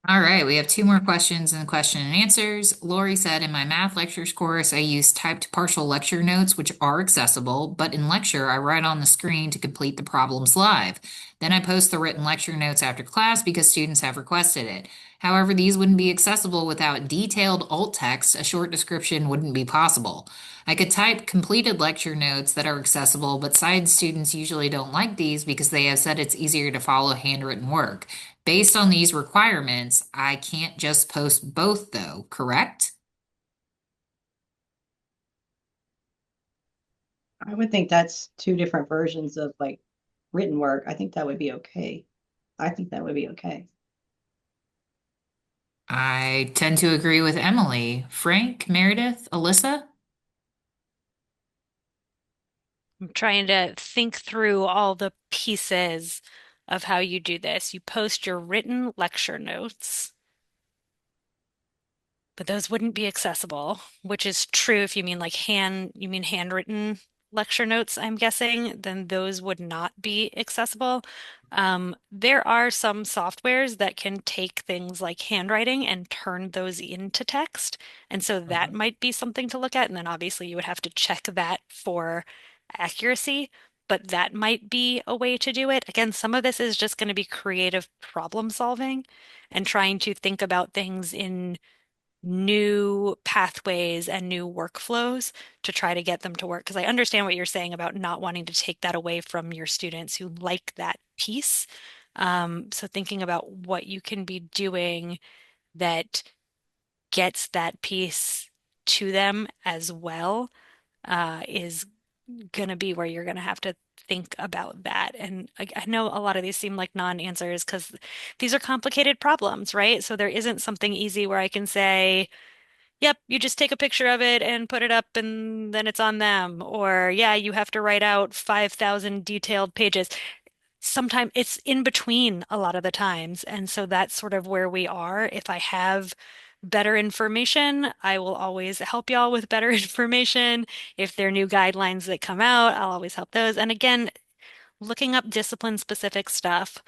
A: All right, we have two more questions in the question and answers. Lori said, in my math lectures course, I use typed partial lecture notes, which are accessible, but in lecture, I write on the screen to complete the problems live. Then I post the written lecture notes after class because students have requested it. However, these wouldn't be accessible without detailed alt text. A short description wouldn't be possible. I could type completed lecture notes that are accessible, but science students usually don't like these because they have said it's easier to follow handwritten work. Based on these requirements, I can't just post both though, correct?
D: I would think that's two different versions of like written work. I think that would be okay. I think that would be okay.
A: I tend to agree with Emily. Frank, Meredith, Alyssa?
C: I'm trying to think through all the pieces of how you do this. You post your written lecture notes, but those wouldn't be accessible, which is true if you mean you mean handwritten lecture notes, I'm guessing, then those would not be accessible. There are some softwares that can take things like handwriting and turn those into text. And so that
E: Mhm.
C: might be something to look at. And then obviously you would have to check that for accuracy, but that might be a way to do it. Again, some of this is just going to be creative problem solving and trying to think about things in new pathways and new workflows to try to get them to work. Because I understand what you're saying about not wanting to take that away from your students who like that piece. So thinking about what you can be doing that gets that piece to them as well is going to be where you're going to have to think about that. And I know a lot of these seem like non-answers because these are complicated problems, right? So there isn't something easy where I can say, yep, you just take a picture of it and put it up and then it's on them. Or, yeah, you have to write out 5,000 detailed pages. Sometimes it's in between a lot of the times. And so that's sort of where we are. If I have better information, I will always help y'all with better information. If there are new guidelines that come out, I'll always help those. And again, looking up discipline specific stuff,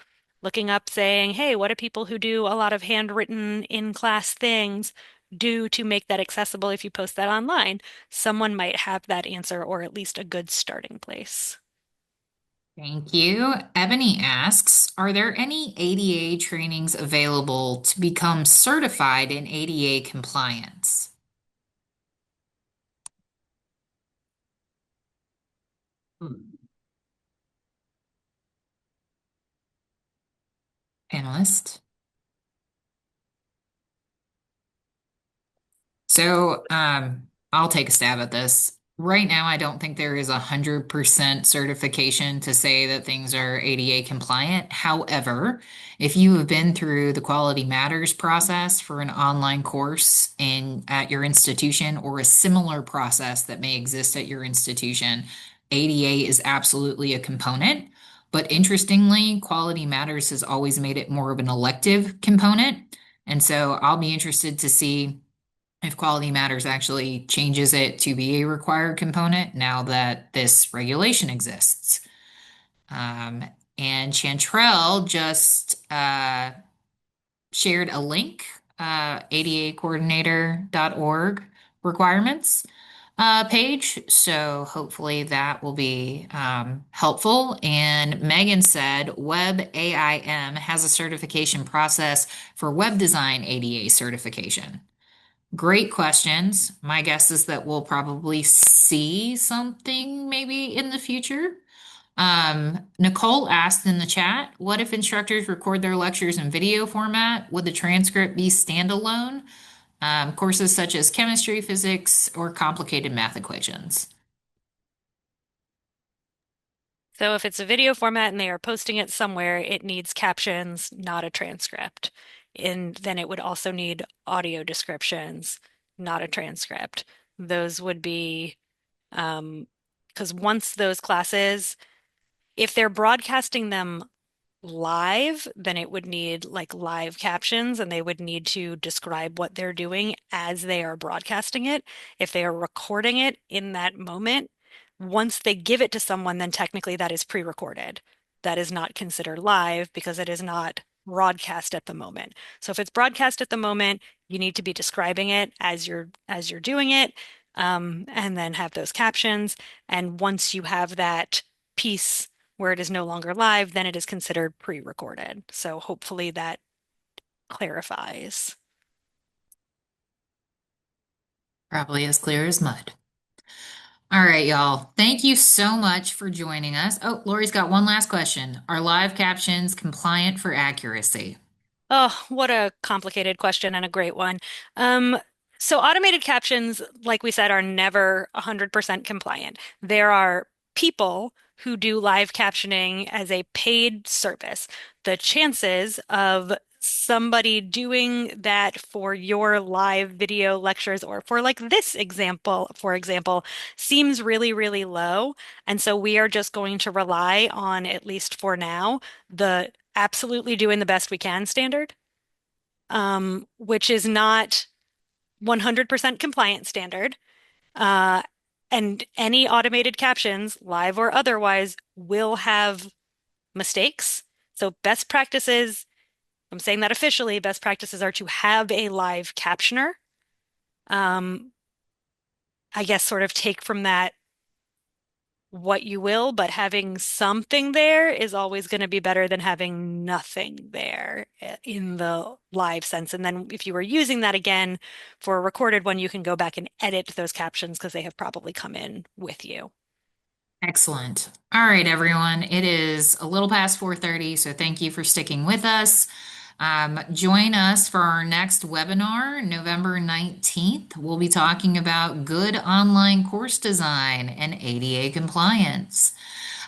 C: looking up saying, hey, what do people who do a lot of handwritten in class things do to make that accessible if you post that online? Someone might have that answer or at least a good starting place.
A: Thank you. Ebony asks, are there any ADA trainings available to become certified in ADA compliance?
E: Hmm.
A: Panelist? So, I'll take a stab at this. Right now, I don't think there is 100% certification to say that things are ADA compliant. However, if you have been through the Quality Matters process for an online course at your institution or a similar process that may exist at your institution, ADA is absolutely a component. But interestingly, Quality Matters has always made it more of an elective component. And so I'll be interested to see if Quality Matters actually changes it to be a required component now that this regulation exists. Um, and Chantrell just shared a link, adacoordinator.org requirements page. So hopefully that will be helpful. And Megan said Web AIM has a certification process for web design ADA certification. Great questions. My guess is that we'll probably see something maybe in the future. Nicole asked in the chat, what if instructors record their lectures in video format? Would the transcript be standalone? Courses such as chemistry, physics, or complicated math equations.
C: So if it's a video format and they are posting it somewhere, it needs captions, not a transcript. And then it would also need audio descriptions, not a transcript. Those would be, because once those classes, if they're broadcasting them live, then it would need like live captions and they would need to describe what they're doing as they are broadcasting it. If they are recording it in that moment, once they give it to someone, then technically that is pre-recorded. That is not considered live because it is not broadcast at the moment. So if it's broadcast at the moment, you need to be describing it as you're doing it, and then have those captions. And once you have that piece where it is no longer live, then it is considered pre-recorded. So hopefully that clarifies.
A: Probably as clear as mud. All right, y'all. Thank you so much for joining us. Oh, Lori's got one last question. Are live captions compliant for accuracy?
C: Oh, what a complicated question and a great one. Um, so automated captions, like we said, are never 100% compliant. There are people who do live captioning as a paid service. The chances of somebody doing that for your live video lectures or for like this example, for example, seems really, really low. And so we are just going to rely on, at least for now, the absolutely doing the best we can standard, which is not 100% compliant standard. Uh, and any automated captions, live or otherwise, will have mistakes. So best practices, I'm saying that officially, best practices are to have a live captioner. Um, I guess sort of take from that what you will, but having something there is always going to be better than having nothing there in the live sense. And then if you were using that again for a recorded one, you can go back and edit those captions because they have probably come in with you.
A: Excellent. All right, everyone. It is a little past 4:30, so thank you for sticking with us. Join us for our next webinar, November 19th. We'll be talking about good online course design and ADA compliance.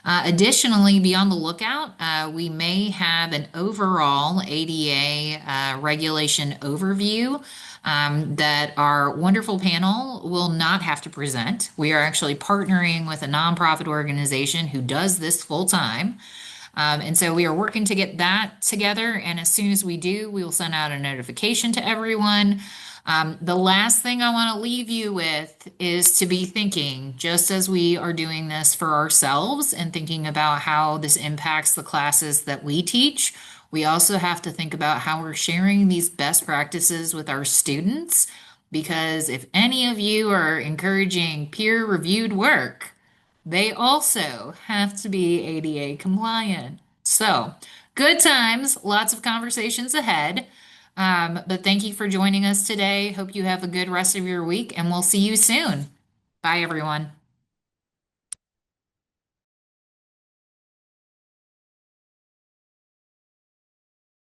A: Additionally, be on the lookout. We may have an overall ADA regulation overview that our wonderful panel will not have to present. We are actually partnering with a nonprofit organization who does this full time. And so we are working to get that together. And as soon as we do, we will send out a notification to everyone. The last thing I want to leave you with is to be thinking, just as we are doing this for ourselves and thinking about how this impacts the classes that we teach, we also have to think about how we're sharing these best practices with our students. Because if any of you are encouraging peer-reviewed work, they also have to be ADA compliant. So, good times, lots of conversations ahead. But thank you for joining us today. Hope you have a good rest of your week, and we'll see you soon. Bye, everyone.